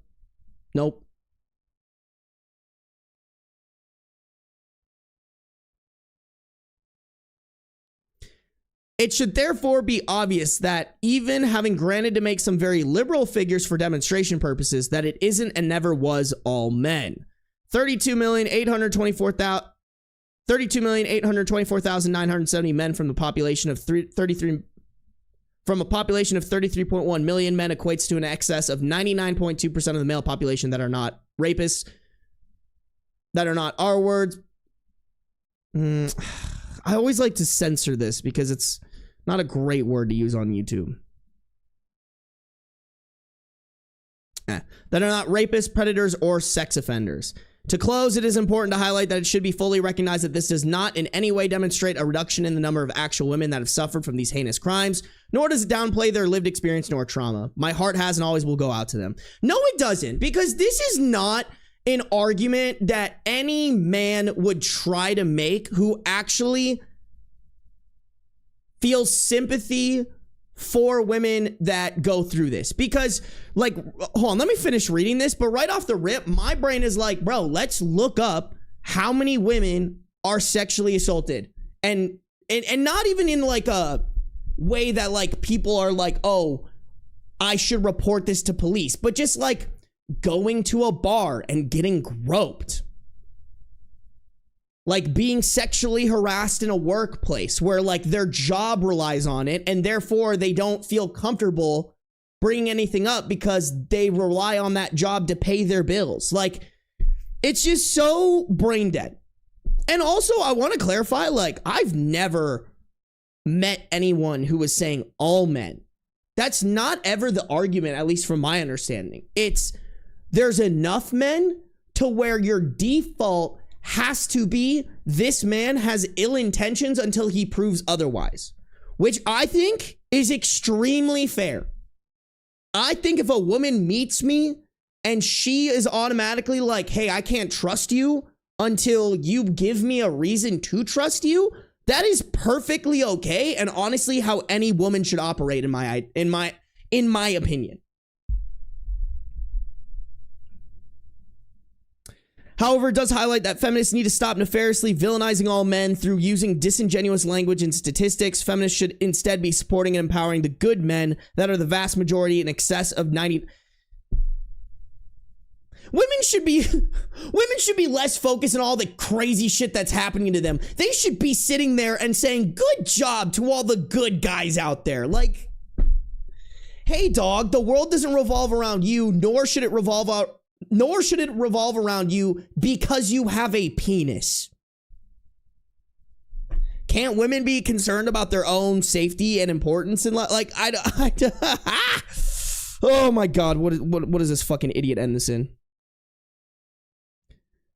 It should therefore be obvious that even having granted to make some very liberal figures for demonstration purposes, that it isn't and never was all men. 32,824,970 men from the population of 33.1 million men equates to an excess of 99.2% of the male population that are not rapists, that are not R words. I always like to censor this because it's not a great word to use on YouTube. That are not rapists, predators, or sex offenders. To close, it is important to highlight that it should be fully recognized that this does not in any way demonstrate a reduction in the number of actual women that have suffered from these heinous crimes, nor does it downplay their lived experience nor trauma. My heart has and always will go out to them. No, it doesn't, because this is not an argument that any man would try to make who actually feels sympathy for women that go through this. Because, like, hold on, let me finish reading this, but right off the rip, my brain is like, bro, let's look up how many women are sexually assaulted. And not even in like a way that like people are like, oh, I should report this to police, but just like going to a bar and getting groped. Like being sexually harassed in a workplace where like their job relies on it and therefore they don't feel comfortable bringing anything up because they rely on that job to pay their bills. Like, it's just so brain dead. And also, I want to clarify, like, I've never met anyone who was saying all men. That's not ever the argument, at least from my understanding. It's there's enough men to where your default has to be this man has ill intentions until he proves otherwise, which I think is extremely fair. I think if a woman meets me and she is automatically like, hey, I can't trust you until you give me a reason to trust you, that is perfectly okay, and honestly how any woman should operate in my opinion. However, it does highlight that feminists need to stop nefariously villainizing all men through using disingenuous language and statistics. Feminists should instead be supporting and empowering the good men that are the vast majority in excess of 90. Women should be less focused on all the crazy shit that's happening to them. They should be sitting there and saying, good job to all the good guys out there. Like, hey dog, the world doesn't revolve around you, nor should it revolve around you because you have a penis. Can't women be concerned about their own safety and importance in life? Like, oh my God, what does this fucking idiot end this in?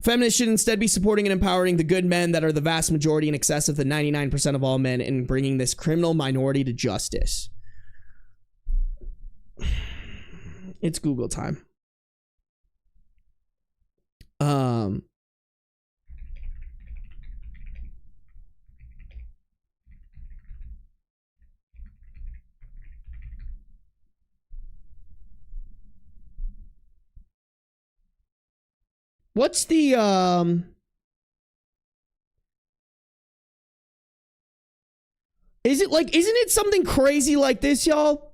Feminists should instead be supporting and empowering the good men that are the vast majority in excess of the 99% of all men in bringing this criminal minority to justice. It's Google time. What's the, isn't it something crazy like this, y'all?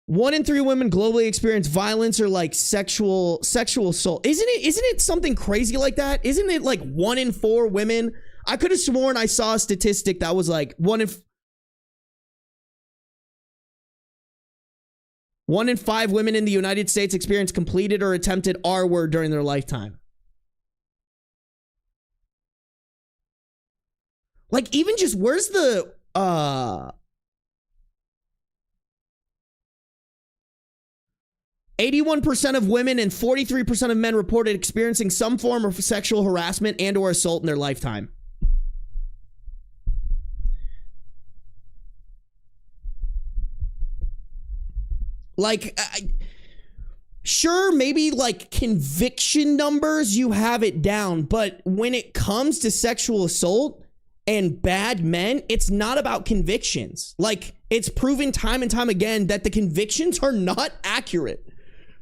1 in 3 women globally experience violence or like sexual assault. Isn't it something crazy like that? Isn't it like 1 in 4 women? I could have sworn I saw a statistic that was like 1 in 5 women in the United States experience completed or attempted R-word during their lifetime. Like, even just, where's the, 81% of women and 43% of men reported experiencing some form of sexual harassment and or assault in their lifetime. Like, sure, maybe like conviction numbers, you have it down, but when it comes to sexual assault and bad men, it's not about convictions. Like, it's proven time and time again that the convictions are not accurate.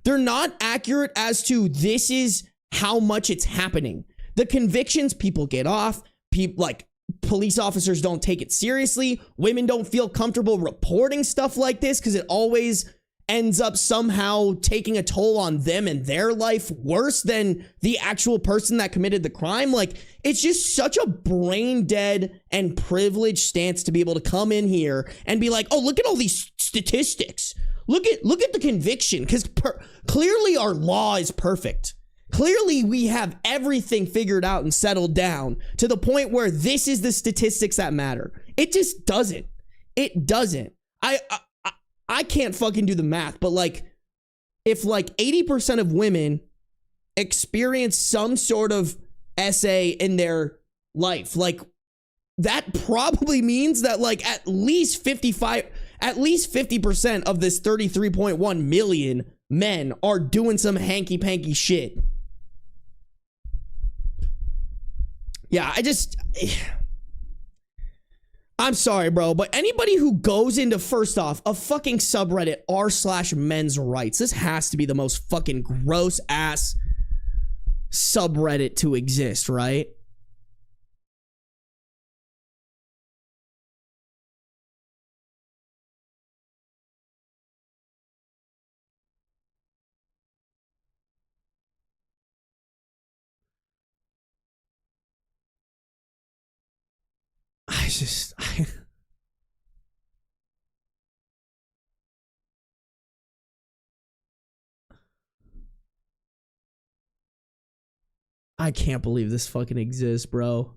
They're not accurate as to this is how much it's happening. The convictions, people get off, people like police officers don't take it seriously. Women don't feel comfortable reporting stuff like this because it always ends up somehow taking a toll on them and their life worse than the actual person that committed the crime. Like, it's just such a brain dead and privileged stance to be able to come in here and be like, oh, look at all these statistics. Look at the conviction, because clearly our law is perfect. Clearly we have everything figured out and settled down to the point where this is the statistics that matter. It just doesn't. It doesn't. I can't fucking do the math, but like, if like 80% of women experience some sort of SA in their life, like, that probably means that like at least 50% of this 33.1 million men are doing some hanky-panky shit. Yeah, I'm sorry, bro, but anybody who goes into, first off, a fucking subreddit r/men's rights, this has to be the most fucking gross ass subreddit to exist, right? I can't believe this fucking exists, bro.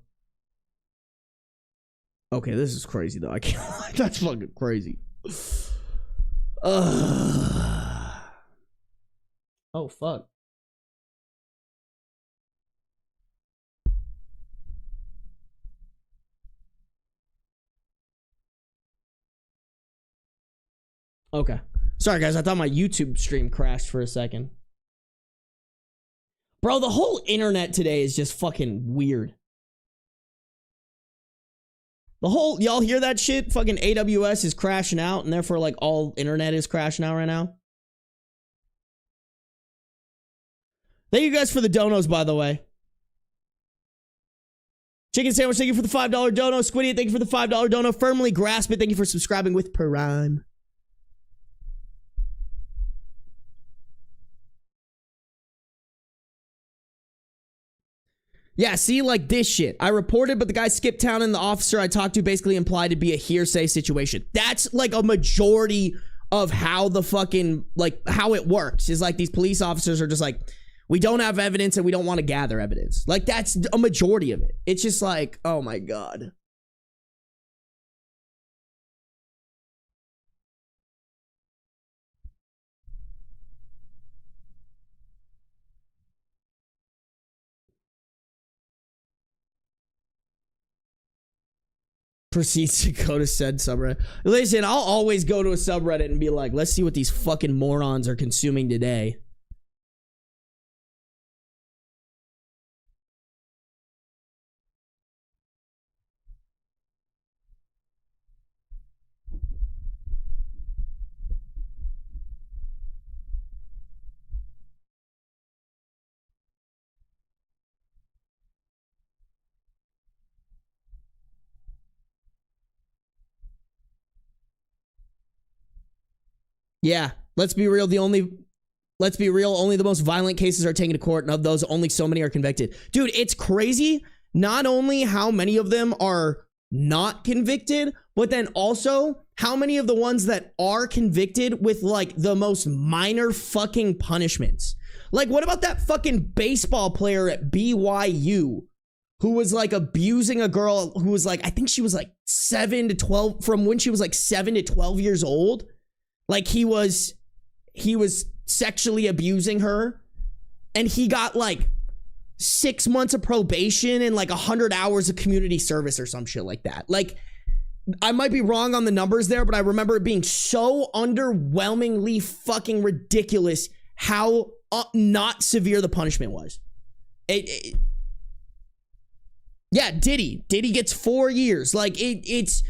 Okay, this is crazy though. I can't. That's fucking crazy. Oh fuck. Okay. Sorry, guys. I thought my YouTube stream crashed for a second. Bro, the whole internet today is just fucking weird. The whole, y'all hear that shit? Fucking AWS is crashing out, and therefore, like, all internet is crashing out right now. Thank you guys for the donos, by the way. Chicken Sandwich, thank you for the $5 dono. Squiddy, thank you for the $5 dono. Firmly Grasp It, thank you for subscribing with Prime. Yeah, see, like this shit. I reported, but the guy skipped town and the officer I talked to basically implied to be a hearsay situation. That's like a majority of how the fucking, like, how it works. Is like these police officers are just like, we don't have evidence and we don't want to gather evidence. Like, that's a majority of it. It's just like, oh my God. Proceeds to go to said subreddit. Listen, I'll always go to a subreddit and be like, let's see what these fucking morons are consuming today. Yeah, let's be real. Only the most violent cases are taken to court, and of those, only so many are convicted. Dude, it's crazy. Not only how many of them are not convicted, but then also how many of the ones that are convicted with like the most minor fucking punishments. Like, what about that fucking baseball player at BYU who was like abusing a girl who was like, I think she was like 7 to 12, from when she was like 7 to 12 years old? Like, he was sexually abusing her, and he got like 6 months of probation and like 100 hours of community service or some shit like that. Like, I might be wrong on the numbers there, but I remember it being so underwhelmingly fucking ridiculous how not severe the punishment was. Yeah, Diddy gets 4 years. Like, it's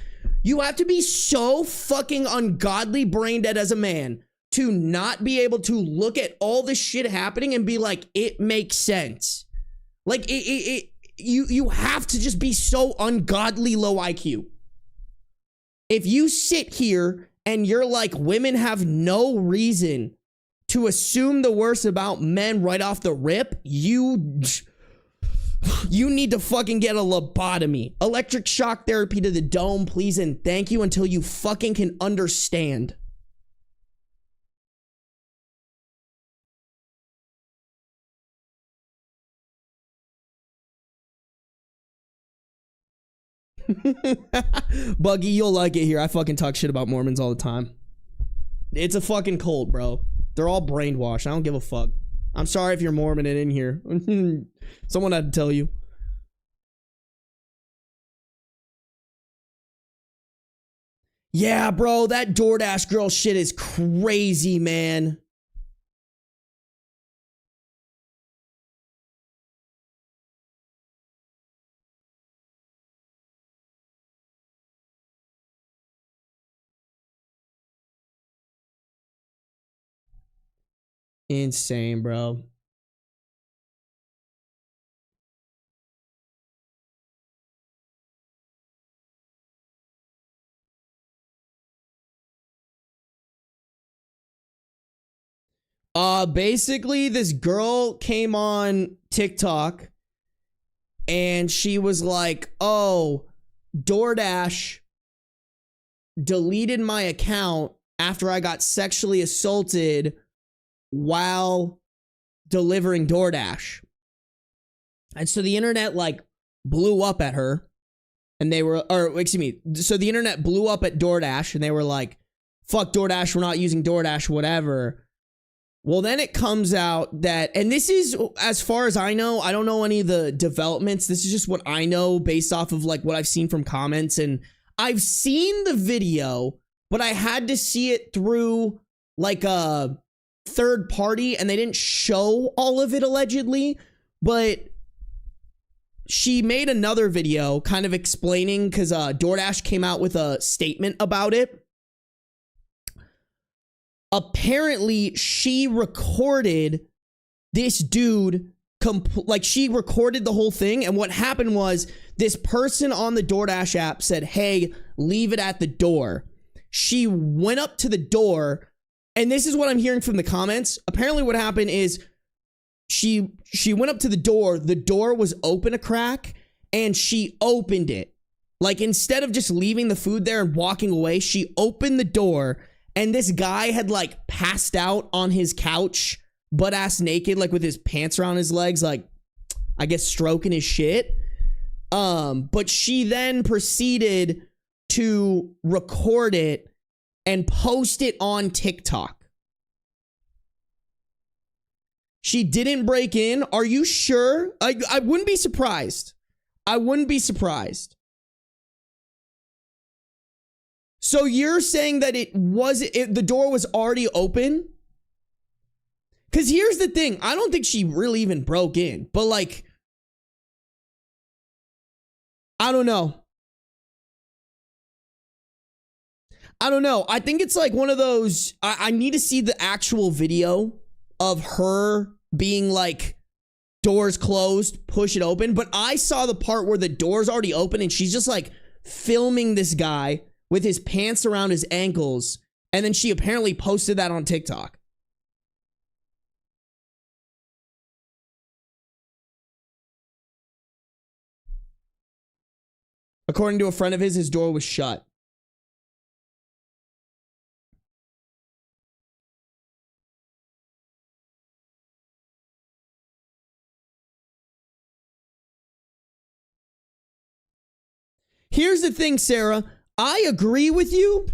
you have to be so fucking ungodly brain dead as a man to not be able to look at all this shit happening and be like, it makes sense. Like, you have to just be so ungodly low IQ. If you sit here and you're like, women have no reason to assume the worst about men right off the rip, you need to fucking get a lobotomy. Electric shock therapy to the dome, please and thank you, until you fucking can understand. Buggy, you'll like it here. I fucking talk shit about Mormons all the time. It's a fucking cult, bro. They're all brainwashed. I don't give a fuck. I'm sorry if you're Mormon and in here. Someone had to tell you. Yeah, bro, that DoorDash girl shit is crazy, man. Insane, bro. Basically, this girl came on TikTok and she was like, oh, DoorDash deleted my account after I got sexually assaulted while delivering DoorDash. And so the internet like blew up at her, and they were, or excuse me, so the internet blew up at DoorDash and they were like, fuck DoorDash, we're not using DoorDash, whatever. Well, then it comes out that, and this is, as far as I know, I don't know any of the developments. This is just what I know based off of like what I've seen from comments, and I've seen the video, but I had to see it through like a third party and they didn't show all of it allegedly, but she made another video kind of explaining, because DoorDash came out with a statement about it. Apparently, she recorded this dude, like she recorded the whole thing, and what happened was this person on the DoorDash app said, hey, leave it at the door. She went up to the door, and this is what I'm hearing from the comments. Apparently what happened is she went up to the door was open a crack, and she opened it. Like, instead of just leaving the food there and walking away, she opened the door, and this guy had like passed out on his couch, butt ass naked, like with his pants around his legs, like I guess stroking his shit. But she then proceeded to record it and post it on TikTok. She didn't break in. Are you sure? I wouldn't be surprised. I wouldn't be surprised. So you're saying that the door was already open? Because here's the thing. I don't think she really even broke in. But like, I don't know. I think it's like one of those, I need to see the actual video of her being like, doors closed, push it open. But I saw the part where the door's already open and she's just like filming this guy with his pants around his ankles. And then she apparently posted that on TikTok. According to a friend of his door was shut. Here's the thing, Sarah. I agree with you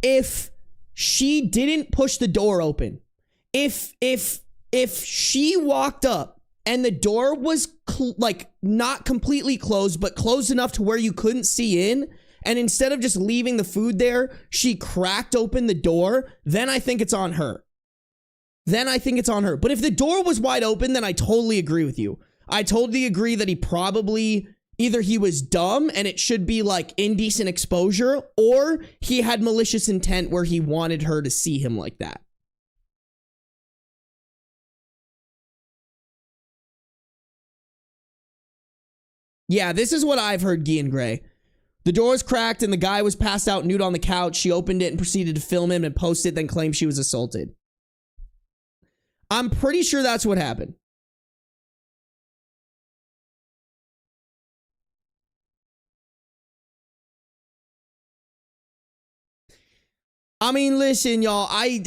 if she didn't push the door open. If she walked up and the door was like not completely closed, but closed enough to where you couldn't see in, and instead of just leaving the food there, she cracked open the door, then I think it's on her. But if the door was wide open, then I totally agree with you. I totally agree that he probably, either he was dumb and it should be like indecent exposure, or he had malicious intent where he wanted her to see him like that. Yeah, this is what I've heard, Gian Gray. The door was cracked and the guy was passed out nude on the couch. She opened it and proceeded to film him and post it, then claimed she was assaulted. I'm pretty sure that's what happened. I mean, listen, y'all, I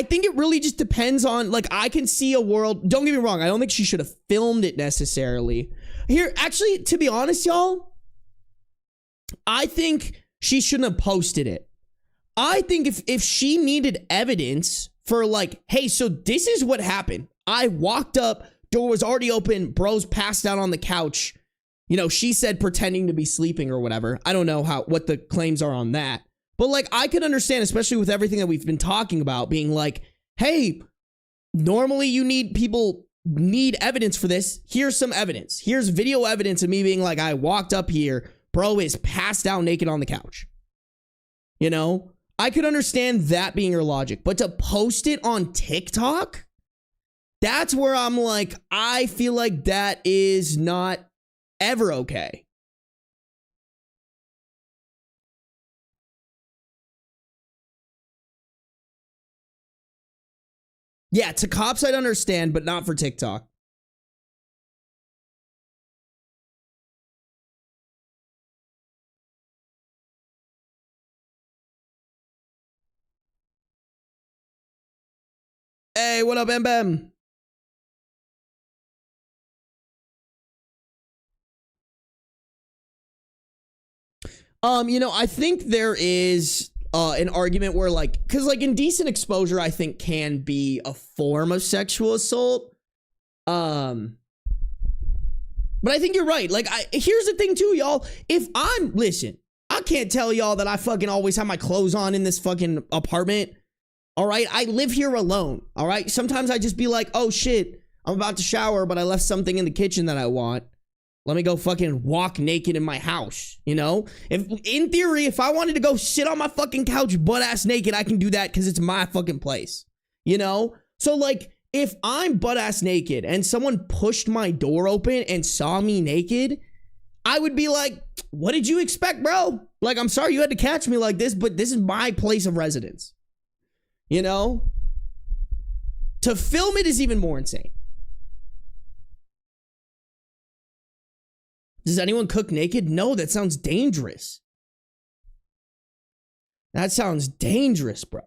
think it really just depends on, like, I can see a world, don't get me wrong, I don't think she should have filmed it necessarily. Here, actually, to be honest, y'all, I think she shouldn't have posted it. I think if she needed evidence for like, hey, so this is what happened. I walked up, door was already open, bro's passed out on the couch. You know, she said pretending to be sleeping or whatever. I don't know what the claims are on that. But like, I could understand, especially with everything that we've been talking about, being like, hey, normally people need evidence for this. Here's some evidence. Here's video evidence of me being like, I walked up here, bro is passed out naked on the couch. You know, I could understand that being her logic, but to post it on TikTok, that's where I'm like, I feel like that is not ever okay. Yeah, to cops I'd understand, but not for TikTok. Hey, what up, Bam? You know, I think there is an argument where like, because like indecent exposure, I think can be a form of sexual assault. But I think you're right. Like, here's the thing too, y'all. If I'm I can't tell y'all that I fucking always have my clothes on in this fucking apartment. All right, I live here alone. All right, sometimes I just be like, oh shit, I'm about to shower, but I left something in the kitchen that I want. Let me go fucking walk naked in my house, you know? In theory, if I wanted to go sit on my fucking couch butt-ass naked, I can do that because it's my fucking place, you know? So, like, if I'm butt-ass naked and someone pushed my door open and saw me naked, I would be like, what did you expect, bro? Like, I'm sorry you had to catch me like this, but this is my place of residence, you know? To film it is even more insane. Does anyone cook naked? No, that sounds dangerous. That sounds dangerous, bro.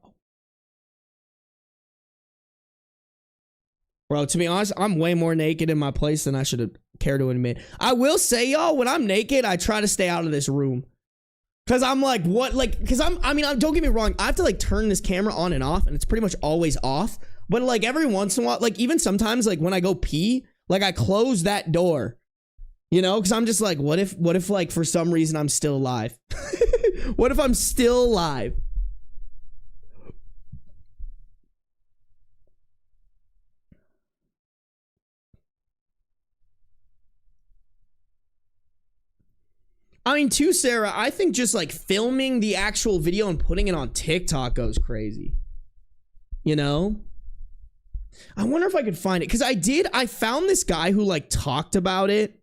Bro, to be honest, I'm way more naked in my place than I should have cared to admit. I will say, y'all, when I'm naked, I try to stay out of this room. Cause I'm like, what? Like, cause don't get me wrong. I have to like turn this camera on and off, and it's pretty much always off. But like every once in a while, like even sometimes, like when I go pee, like I close that door. You know, because I'm just like, what if like for some reason I'm still alive? What if I'm still alive? I mean, too, Sarah, I think just like filming the actual video and putting it on TikTok goes crazy. You know? I wonder if I could find it. Because I found this guy who like talked about it.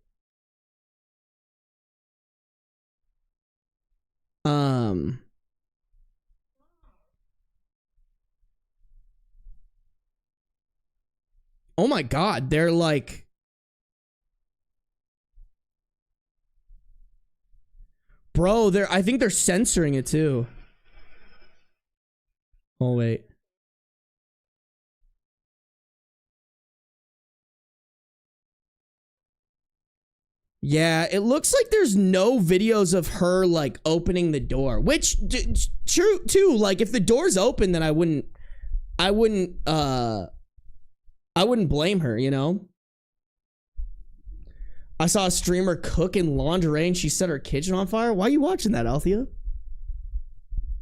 Oh my God, they're like, bro, I think they're censoring it too. Oh wait. Yeah, it looks like there's no videos of her like opening the door, which true too. Like if the door's open, then I wouldn't blame her, you know? I saw a streamer cook in lingerie and she set her kitchen on fire. Why are you watching that, Althea?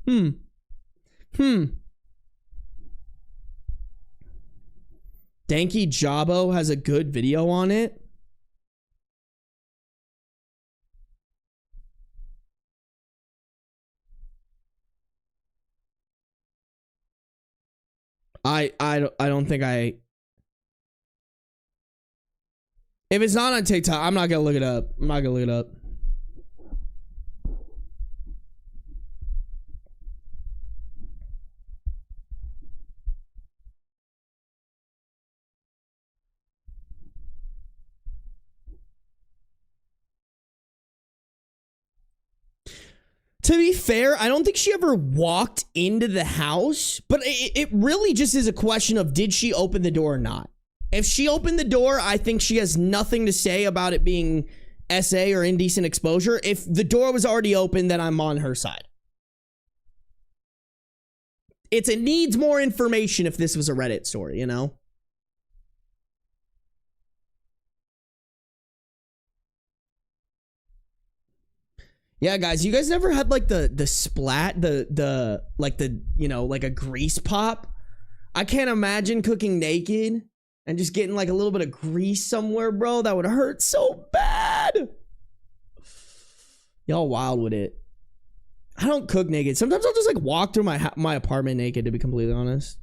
Danky Jabo has a good video on it. I don't think if it's not on TikTok, I'm not gonna look it up. I'm not gonna look it up. To be fair, I don't think she ever walked into the house, but it really just is a question of did she open the door or not? If she opened the door, I think she has nothing to say about it being SA or indecent exposure. If the door was already open, then I'm on her side. It needs more information if this was a Reddit story, you know? Yeah, guys, you guys never had like the splat, like the, you know, like a grease pop? I can't imagine cooking naked and just getting like a little bit of grease somewhere, bro. That would hurt so bad. Y'all wild with it. I don't cook naked. Sometimes I'll just like walk through my apartment naked, to be completely honest.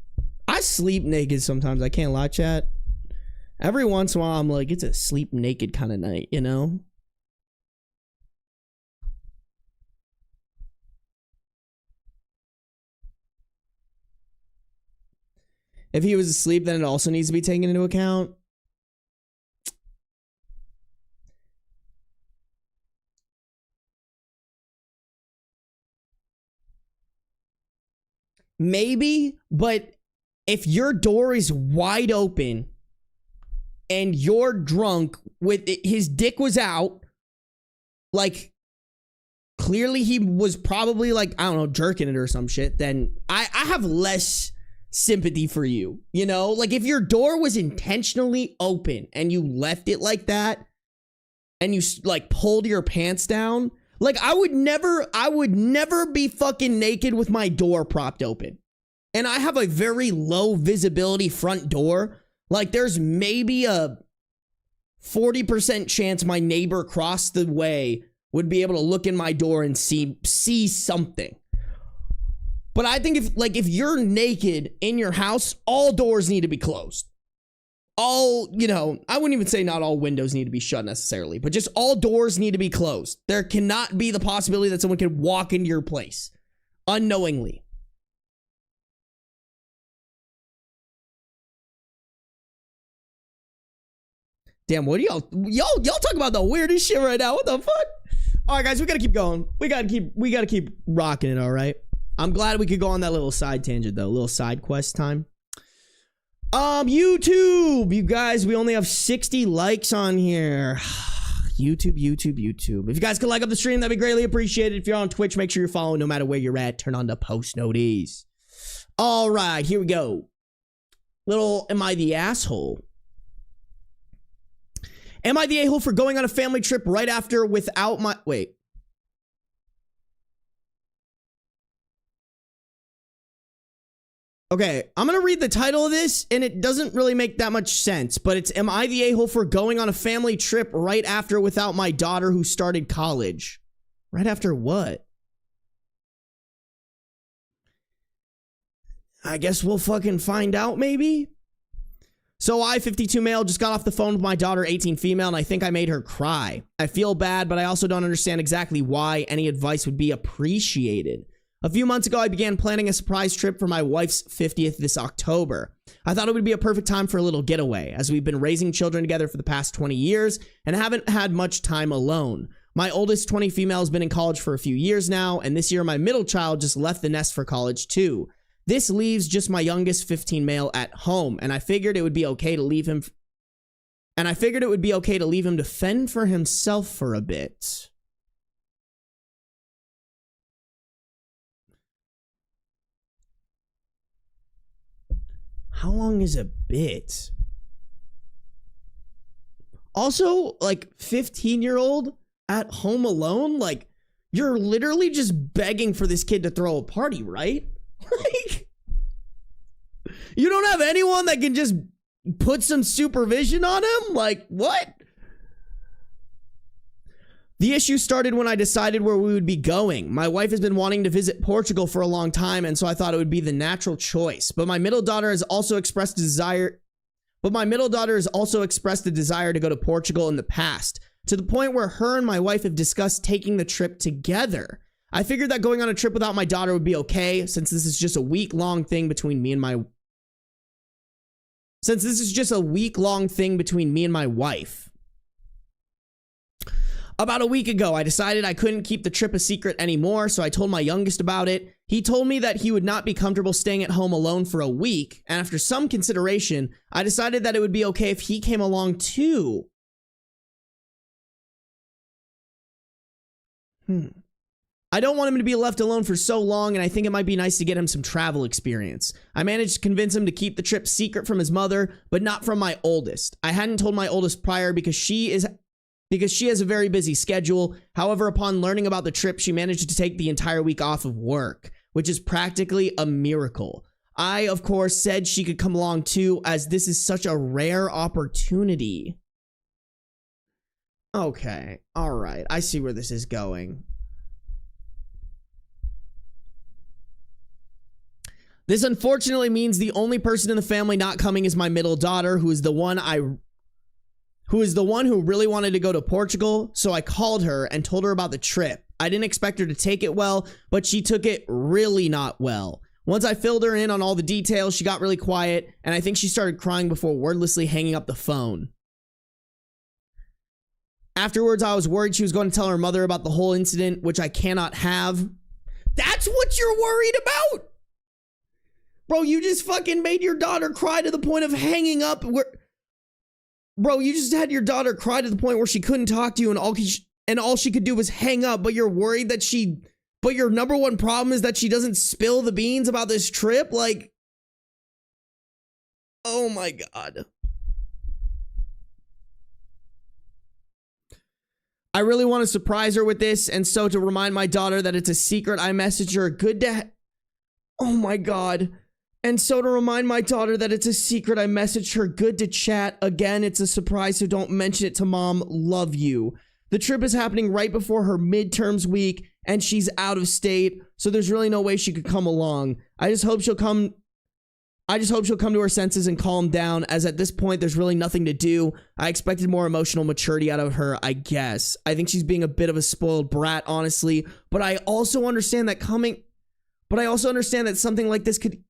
I sleep naked sometimes. I can't lie, chat. Every once in a while, I'm like, it's a sleep naked kind of night, you know? If he was asleep, then it also needs to be taken into account. Maybe, but if your door is wide open and you're drunk with it, his dick was out, like clearly he was probably like, I don't know, jerking it or some shit, then I have less sympathy for you, you know? Like if your door was intentionally open and you left it like that and you like pulled your pants down, Like, I would never be fucking naked with my door propped open. And I have a very low visibility front door. Like, there's maybe a 40% chance my neighbor across the way would be able to look in my door and see something. But I think if you're naked in your house, all doors need to be closed. All, you know, I wouldn't even say not all windows need to be shut necessarily, but just all doors need to be closed. There cannot be the possibility that someone can walk into your place unknowingly. Damn, what do y'all talk about the weirdest shit right now? What the fuck? All right, guys, we gotta keep going. We gotta keep rocking it. All right. I'm glad we could go on that little side tangent though, little side quest time. YouTube, you guys, we only have 60 likes on here. YouTube. If you guys could like up the stream, that'd be greatly appreciated. If you're on Twitch, make sure you're following no matter where you're at. Turn on the post notice. All right, here we go. Little, am I the asshole? Am I the a-hole for going on a family trip right after without my... Wait. Okay, I'm going to read the title of this, and it doesn't really make that much sense, but it's, am I the a-hole for going on a family trip right after without my daughter who started college? Right after what? I guess we'll fucking find out, maybe? So I, 52 male, just got off the phone with my daughter, 18 female, and I think I made her cry. I feel bad, but I also don't understand exactly why. Any advice would be appreciated. A few months ago, I began planning a surprise trip for my wife's 50th this October. I thought it would be a perfect time for a little getaway, as we've been raising children together for the past 20 years and haven't had much time alone. My oldest 20 female has been in college for a few years now, and this year my middle child just left the nest for college too. This leaves just my youngest 15 male at home, and I figured it would be okay to leave him to fend for himself for a bit. How long is a bit? Also, like, 15-year-old at home alone? Like, you're literally just begging for this kid to throw a party, right? Like, you don't have anyone that can just put some supervision on him? Like, what? The issue started when I decided where we would be going. My wife has been wanting to visit Portugal for a long time, and so I thought it would be the natural choice. But my middle daughter has also expressed a desire to go to Portugal in the past, to the point where her and my wife have discussed taking the trip together. I figured that going on a trip without my daughter would be okay, since this is just a week-long thing between me and my wife. About a week ago, I decided I couldn't keep the trip a secret anymore, so I told my youngest about it. He told me that he would not be comfortable staying at home alone for a week, and after some consideration, I decided that it would be okay if he came along too. I don't want him to be left alone for so long, and I think it might be nice to get him some travel experience. I managed to convince him to keep the trip secret from his mother, but not from my oldest. I hadn't told my oldest prior because she has a very busy schedule. However, upon learning about the trip, she managed to take the entire week off of work, which is practically a miracle. I, of course, said she could come along too, as this is such a rare opportunity. Okay, all right, I see where this is going. This unfortunately means the only person in the family not coming is my middle daughter, who is the one who really wanted to go to Portugal, so I called her and told her about the trip. I didn't expect her to take it well, but she took it really not well. Once I filled her in on all the details, she got really quiet, and I think she started crying before wordlessly hanging up the phone. Afterwards, I was worried she was going to tell her mother about the whole incident, which I cannot have. That's what you're worried about? Bro, you just fucking made your daughter cry to the point of hanging up. Bro, you just had your daughter cry to the point where she couldn't talk to you, and all she could do was hang up, but you're worried that but your number one problem is that she doesn't spill the beans about this trip? Like, oh my God. I really want to surprise her with this, and so to remind my daughter that it's a secret, I messaged her good to... Oh my god. And so to remind my daughter that it's a secret, I messaged her good to chat. Again, it's a surprise, so don't mention it to mom. Love you. The trip is happening right before her midterms week, and she's out of state, so there's really no way she could come along. I just hope she'll come to her senses and calm down, as at this point, there's really nothing to do. I expected more emotional maturity out of her, I guess. I think she's being a bit of a spoiled brat, honestly, but I also understand that something like this could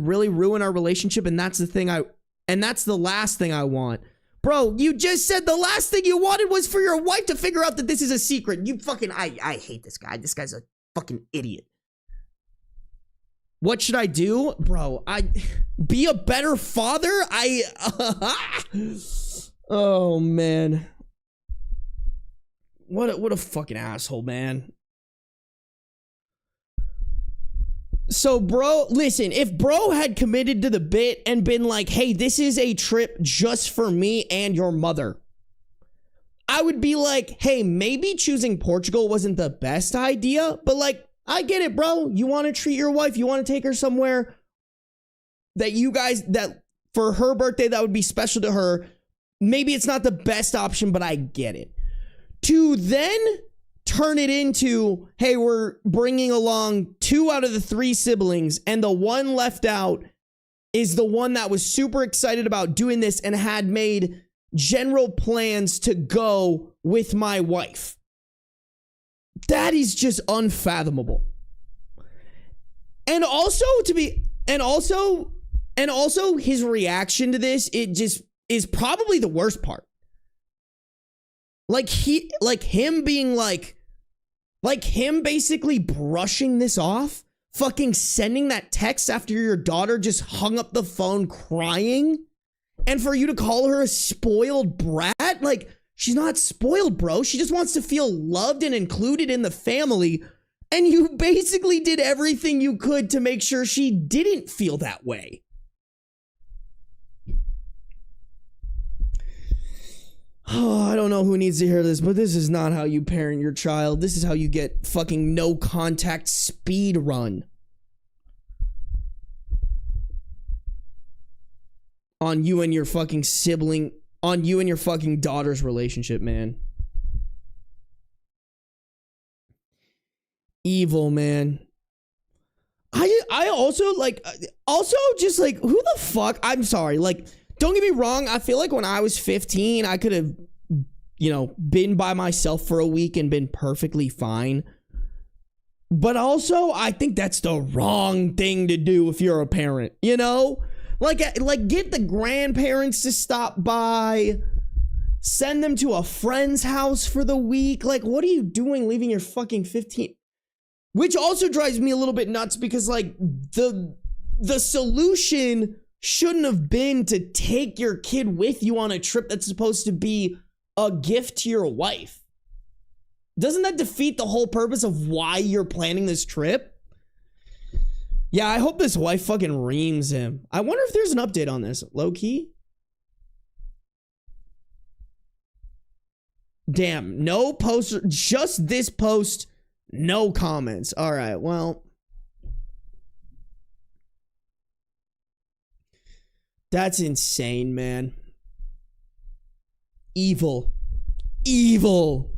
really ruin our relationship, and that's the last thing I want. Bro, you just said the last thing you wanted was for your wife to figure out that this is a secret. You fucking, I hate this guy. This guy's a fucking idiot. What should I do? Bro, be a better father? Oh, man. What a fucking asshole, man. So, bro, listen, if bro had committed to the bit and been like, hey, this is a trip just for me and your mother, I would be like, hey, maybe choosing Portugal wasn't the best idea, but like, I get it, bro. You want to treat your wife, you want to take her somewhere that for her birthday, that would be special to her. Maybe it's not the best option, but I get it. To then turn it into, hey, we're bringing along 2 out of the 3 siblings, and the one left out is the one that was super excited about doing this and had made general plans to go with my wife. That is just unfathomable. And also his reaction to this, it just is probably the worst part. Like him basically brushing this off, fucking sending that text after your daughter just hung up the phone crying, and for you to call her a spoiled brat. Like, she's not spoiled, bro. She just wants to feel loved and included in the family, and you basically did everything you could to make sure she didn't feel that way. Oh, I don't know who needs to hear this, but this is not how you parent your child. This is how you get fucking no contact speed run on you and your fucking sibling, on you and your fucking daughter's relationship, man. Evil, man. I also just like, who the fuck? I'm sorry, like, don't get me wrong, I feel like when I was 15, I could have, been by myself for a week and been perfectly fine. But also, I think that's the wrong thing to do if you're a parent, Like get the grandparents to stop by, send them to a friend's house for the week. Like, what are you doing leaving your fucking 15? Which also drives me a little bit nuts because, like, the solution shouldn't have been to take your kid with you on a trip that's supposed to be a gift to your wife. Doesn't that defeat the whole purpose of why you're planning this trip? Yeah, I hope this wife fucking reams him. I wonder if there's an update on this. Low key? Damn, no post, just this post, no comments. All right, well. That's insane, man. Evil. Evil.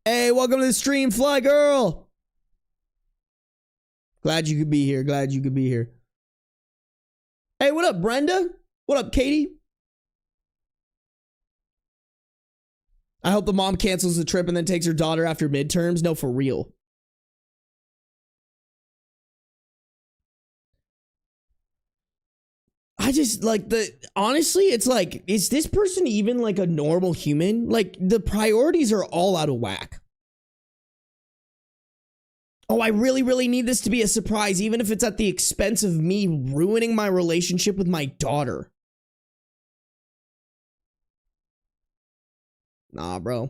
Hey, welcome to the stream, Fly Girl. Glad you could be here. Glad you could be here. Hey, what up, Brenda? What up, Katie? I hope the mom cancels the trip and then takes her daughter after midterms. No, for real. I just like honestly, it's like, is this person even like a normal human? Like, the priorities are all out of whack. Oh, I really, really need this to be a surprise, even if it's at the expense of me ruining my relationship with my daughter. Nah, bro.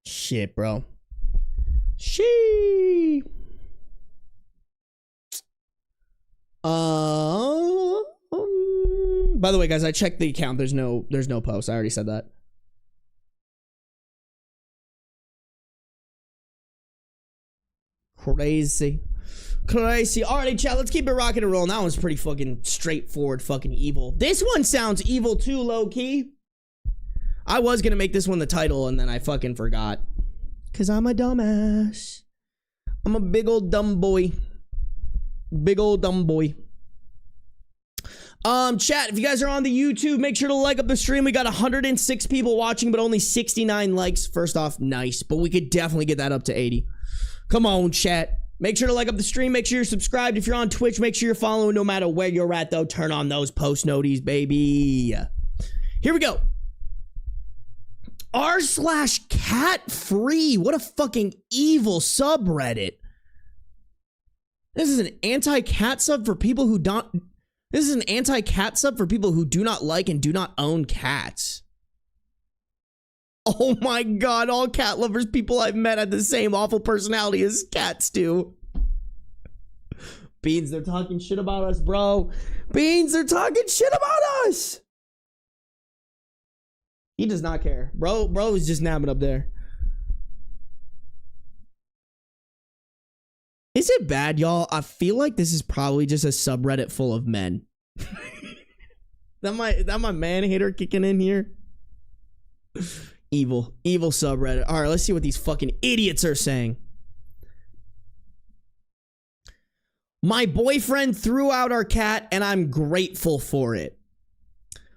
Shit, bro. She. By the way, guys, I checked the account. There's no post. I already said that. Crazy. Crazy. Alrighty, chat, let's keep it rocking and rolling. That one's pretty fucking straightforward fucking evil. This one sounds evil too, low-key. I was gonna make this one the title and then I fucking forgot. Cause I'm a dumbass. I'm a big old dumb boy. Big old dumb boy. Chat, if you guys are on the YouTube, make sure to like up the stream. We got 106 people watching, but only 69 likes. First off, nice. But we could definitely get that up to 80. Come on, chat. Make sure to like up the stream. Make sure you're subscribed. If you're on Twitch, make sure you're following no matter where you're at, though. Turn on those post noties, baby. Here we go. r/cat free. What a fucking evil subreddit. This is an anti-cat sub for people who don't... This is an anti-cat sub for people who do not like and do not own cats. Oh my god, all cat lovers people I've met had the same awful personality as cats do. Beans, they're talking shit about us, bro. Beans, they're talking shit about us. He does not care. Bro is just nabbing up there. Is it bad, y'all? I feel like this is probably just a subreddit full of men. that my man hater kicking in here? Evil subreddit. All right, let's see what these fucking idiots are saying. My boyfriend threw out our cat and I'm grateful for it.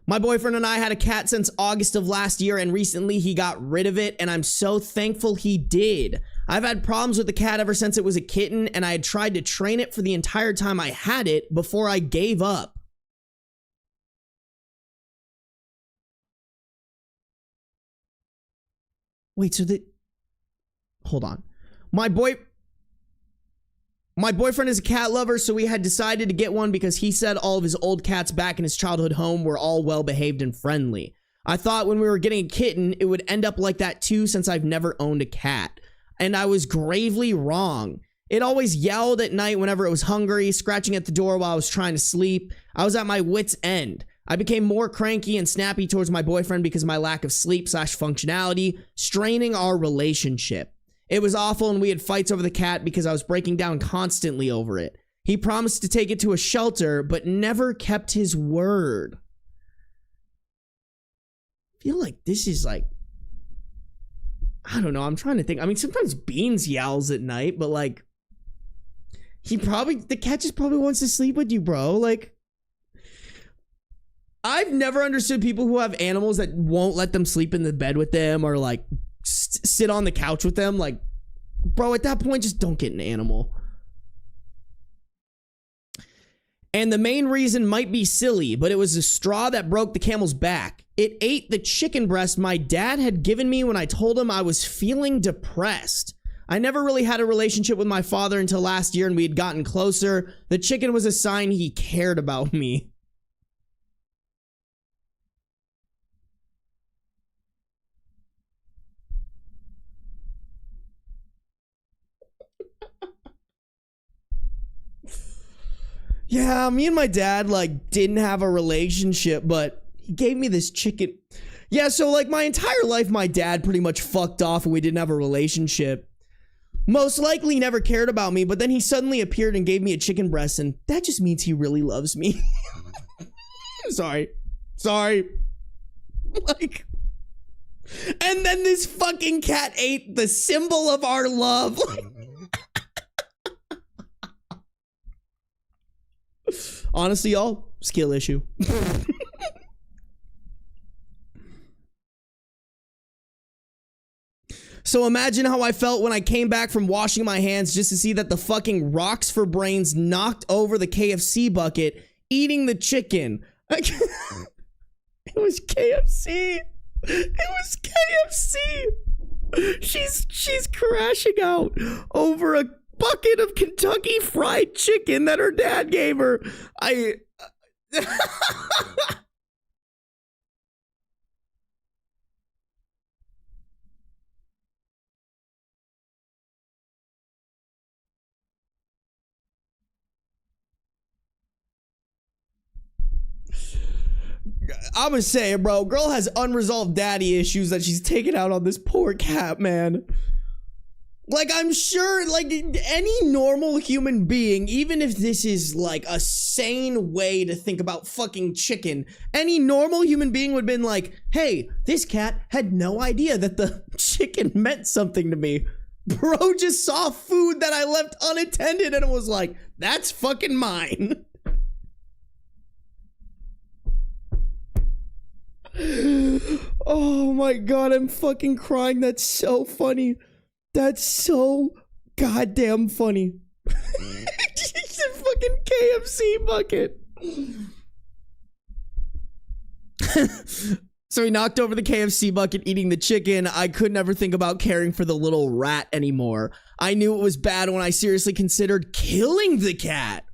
My boyfriend and I had a cat since August of last year and recently he got rid of it and I'm so thankful he did. I've had problems with the cat ever since it was a kitten and I had tried to train it for the entire time I had it before I gave up. Wait, so hold on. My boyfriend is a cat lover, so we had decided to get one because he said all of his old cats back in his childhood home were all well behaved and friendly. I thought when we were getting a kitten, it would end up like that too since I've never owned a cat. And I was gravely wrong. It always yelled at night whenever it was hungry, scratching at the door while I was trying to sleep. I was at my wit's end. I became more cranky and snappy towards my boyfriend because of my lack of sleep/functionality, straining our relationship. It was awful and we had fights over the cat because I was breaking down constantly over it. He promised to take it to a shelter, but never kept his word. I feel like this is like... I don't know, I'm trying to think. I mean, sometimes Beans yowls at night, but like... the cat just probably wants to sleep with you, bro. Like... I've never understood people who have animals that won't let them sleep in the bed with them or like sit on the couch with them. Like, bro, at that point, just don't get an animal. And the main reason might be silly, but it was the straw that broke the camel's back. It ate the chicken breast my dad had given me when I told him I was feeling depressed. I never really had a relationship with my father until last year and we had gotten closer. The chicken was a sign he cared about me. Yeah, me and my dad, like, didn't have a relationship, but he gave me this chicken. Yeah, so, like, my entire life, my dad pretty much fucked off and we didn't have a relationship. Most likely never cared about me, but then he suddenly appeared and gave me a chicken breast, and that just means he really loves me. Sorry. Like... And then this fucking cat ate the symbol of our love. Honestly, y'all, skill issue. So imagine how I felt when I came back from washing my hands just to see that the fucking Rocks for Brains knocked over the KFC bucket, eating the chicken. It was KFC. It was KFC. She's crashing out over a bucket of Kentucky Fried Chicken that her dad gave her. I'm gonna say it, bro. Girl has unresolved daddy issues that she's taking out on this poor cat, man. Like, I'm sure, like, any normal human being, even if this is, like, a sane way to think about fucking chicken, any normal human being would have been like, hey, this cat had no idea that the chicken meant something to me. Bro just saw food that I left unattended and it was like, that's fucking mine. Oh my god, I'm fucking crying. That's so funny. That's so goddamn funny. It's a fucking KFC bucket. So he knocked over the KFC bucket eating the chicken. I could never think about caring for the little rat anymore. I knew it was bad when I seriously considered killing the cat.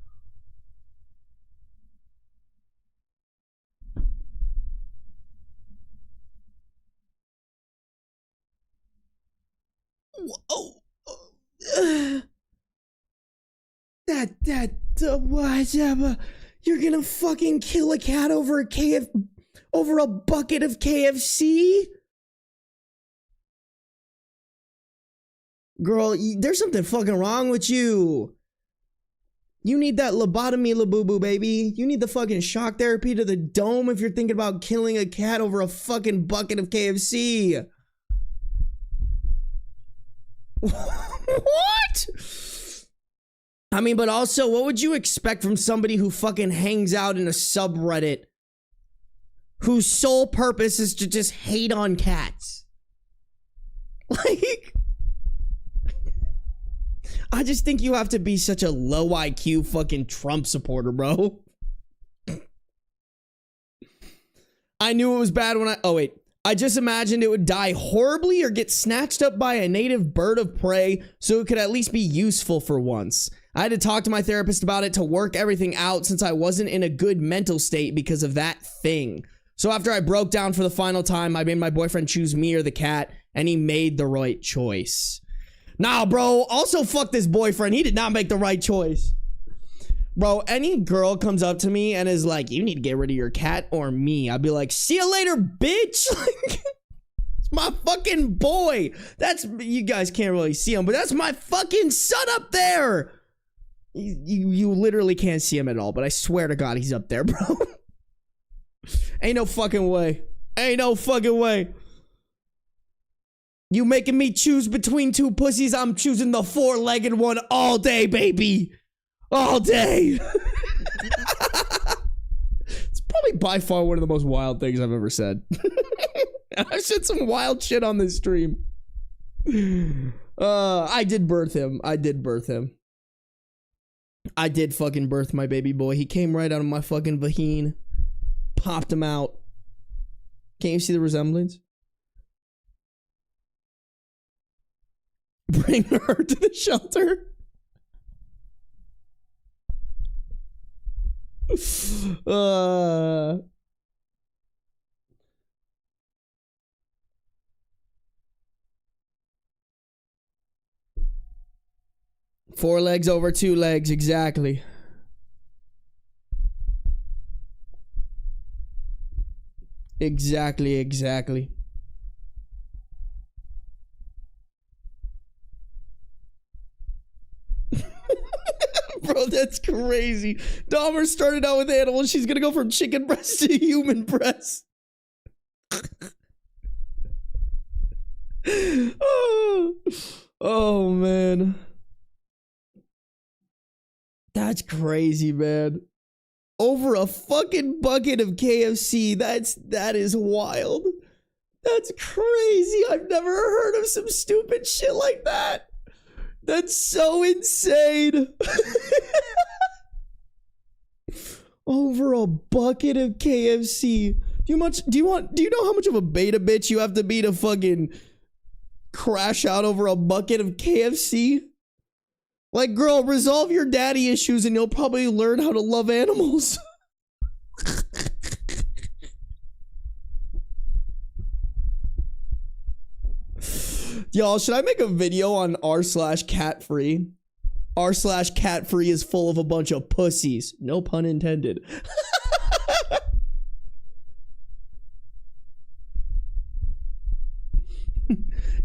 Whatever. You're gonna fucking kill a cat over a bucket of KFC? Girl, there's something fucking wrong with you. You need that lobotomy, la-boo-boo, baby. You need the fucking shock therapy to the dome if you're thinking about killing a cat over a fucking bucket of KFC. What? I mean, but also, what would you expect from somebody who fucking hangs out in a subreddit whose sole purpose is to just hate on cats? Like, I just think you have to be such a low IQ fucking Trump supporter, bro. I knew it was bad when I just imagined it would die horribly or get snatched up by a native bird of prey so it could at least be useful for once. I had to talk to my therapist about it to work everything out since I wasn't in a good mental state because of that thing. So after I broke down for the final time, I made my boyfriend choose me or the cat, and he made the right choice. Nah, bro, also fuck this boyfriend. He did not make the right choice. Bro, any girl comes up to me and is like, you need to get rid of your cat or me. I'd be like, see you later, bitch. Like, it's my fucking boy. You guys can't really see him, but that's my fucking son up there. You literally can't see him at all, but I swear to God, he's up there, bro. Ain't no fucking way. Ain't no fucking way. You making me choose between two pussies? I'm choosing the four-legged one all day, baby. All day. It's probably by far one of the most wild things I've ever said. I've said some wild shit on this stream. I did birth him. I did fucking birth my baby boy. He came right out of my fucking vagine. Popped him out. Can't you see the resemblance? Bring her to the shelter. 4 legs over 2 legs, exactly. Exactly. Bro, that's crazy. Dahmer started out with animals. She's gonna go from chicken breast to human breast. Oh, man. That's crazy, man. Over a fucking bucket of KFC. That is wild. That's crazy. I've never heard of some stupid shit like that. That's so insane. Over a bucket of KFC. Do you know how much of a beta bitch you have to be to fucking crash out over a bucket of KFC? Like, girl, resolve your daddy issues and you'll probably learn how to love animals. Y'all, should I make a video on r/catfree? r/catfree is full of a bunch of pussies. No pun intended.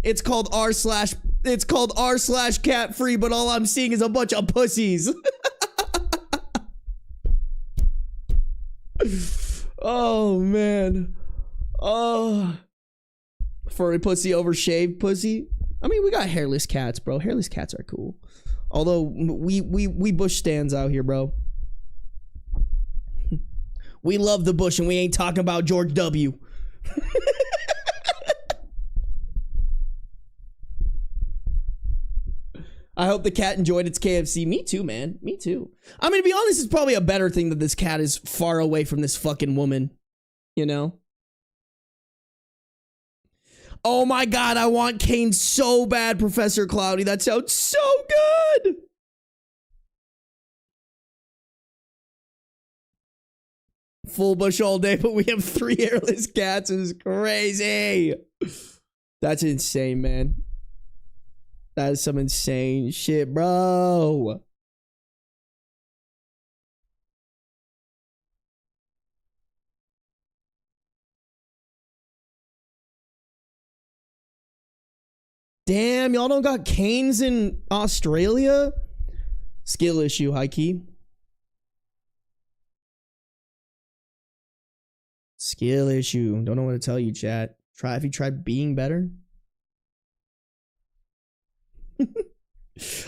It's called r/catfree, but all I'm seeing is a bunch of pussies. Oh man. Oh. Furry pussy over shaved pussy. I mean, we got hairless cats, bro. Hairless cats are cool. Although we bush stands out here, bro. We love the bush and we ain't talking about George W. I hope the cat enjoyed its KFC. Me too, man. Me too. I mean, to be honest, it's probably a better thing that this cat is far away from this fucking woman. You know? Oh my god, I want Kane so bad, Professor Cloudy. That sounds so good! Full bush all day, but we have 3 hairless cats. It's crazy. That's insane, man. That is some insane shit, bro. Damn, y'all don't got canes in Australia? Skill issue, high key. Skill issue. Don't know what to tell you, chat. Have you tried being better?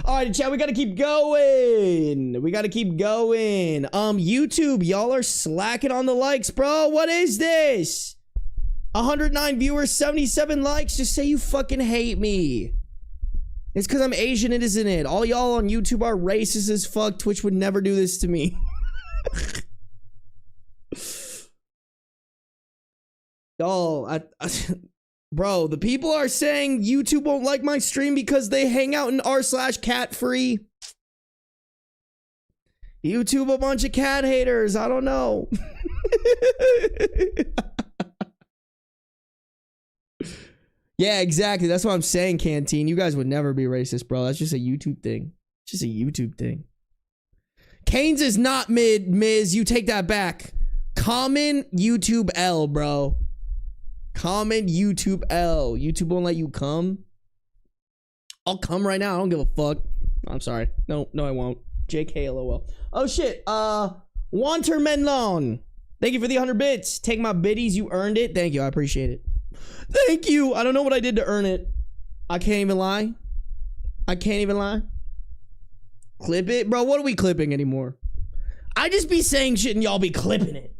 Alright, chat, we gotta keep going. We gotta keep going. YouTube, y'all are slacking on the likes, bro. What is this? 109 viewers, 77 likes. Just say you fucking hate me. It's because I'm Asian, it isn't it? All y'all on YouTube are racist as fuck. Twitch would never do this to me. Y'all, bro, the people are saying YouTube won't like my stream because they hang out in r/catfree. YouTube a bunch of cat haters. I don't know. Yeah, exactly. That's what I'm saying, Canteen. You guys would never be racist, bro. That's just a YouTube thing. Just a YouTube thing. Canes is not Miz. You take that back. Common YouTube L, bro. Common YouTube L. YouTube won't let you come. I'll come right now. I don't give a fuck. I'm sorry. No, I won't. JK LOL. Oh shit. Wantermenlon. Thank you for the 100 bits. Take my biddies. You earned it. Thank you. I appreciate it. Thank you. I don't know what I did to earn it. I can't even lie. I can't even lie. Clip it? Bro, what are we clipping anymore? I just be saying shit and y'all be clipping it.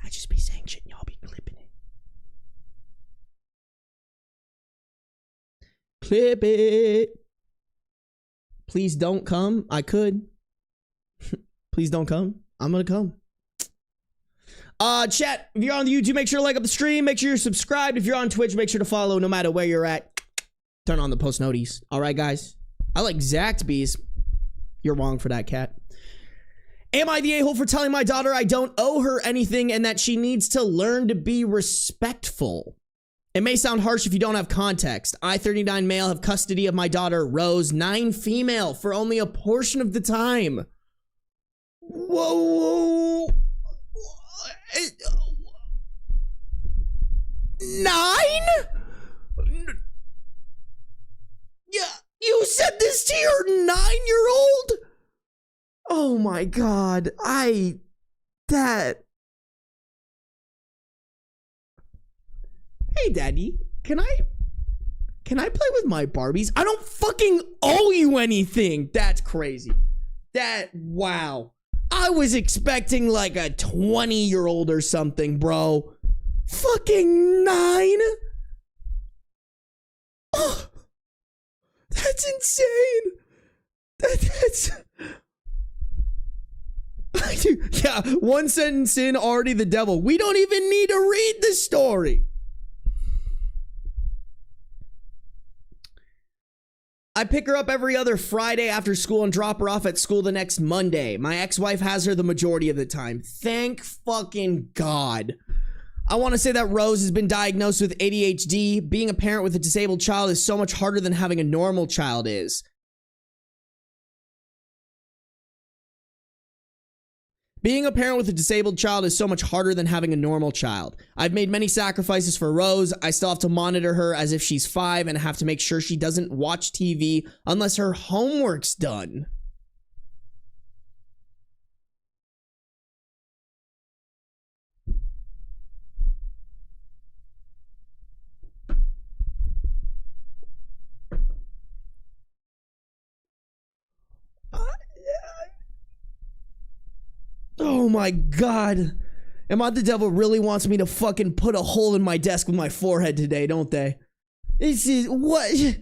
I just be saying shit and y'all be clipping it. Clip it. Please don't come. I could. Please don't come. I'm gonna come. Chat, if you're on the YouTube, make sure to like up the stream. Make sure you're subscribed. If you're on Twitch, make sure to follow no matter where you're at. Turn on the post noties. All right, guys. I like Zaxby's. You're wrong for that, cat. Am I the a-hole for telling my daughter I don't owe her anything and that she needs to learn to be respectful? It may sound harsh if you don't have context. I, 39 male, have custody of my daughter, Rose, 9 female, for only a portion of the time. Whoa. 9? Yeah, you said this to your 9-year-old? Oh my god, that. Hey daddy, can I play with my Barbies? I don't fucking owe you anything. That's crazy. Wow. I was expecting like a 20-year-old or something, bro. Fucking 9? Oh, that's insane. That's... Yeah, one sentence in, already the devil. We don't even need to read the story. I pick her up every other Friday after school and drop her off at school the next Monday. My ex-wife has her the majority of the time. Thank fucking God. I want to say that Rose has been diagnosed with ADHD. Being a parent with a disabled child is so much harder than having a normal child is. Being a parent with a disabled child is so much harder than having a normal child. I've made many sacrifices for Rose. I still have to monitor her as if she's 5 and have to make sure she doesn't watch TV unless her homework's done. Oh my God. AmITheDevil really wants me to fucking put a hole in my desk with my forehead today, don't they? This is what?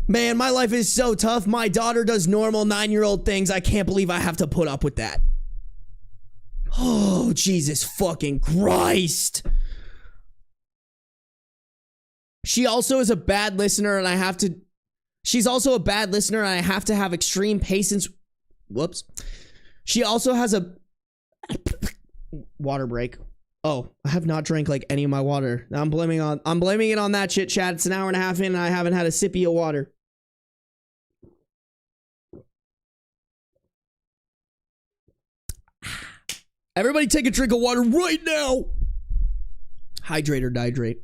Man, my life is so tough. My daughter does normal 9-year-old things. I can't believe I have to put up with that. Oh, Jesus fucking Christ. She also is a bad listener and I have to... She's also a bad listener and I have to have extreme patience... Whoops. She also has a water break. Oh, I have not drank like any of my water. I'm blaming it on that shit, chat. It's an hour and a half in and I haven't had a sippy of water. Everybody take a drink of water right now. Hydrate or dihydrate.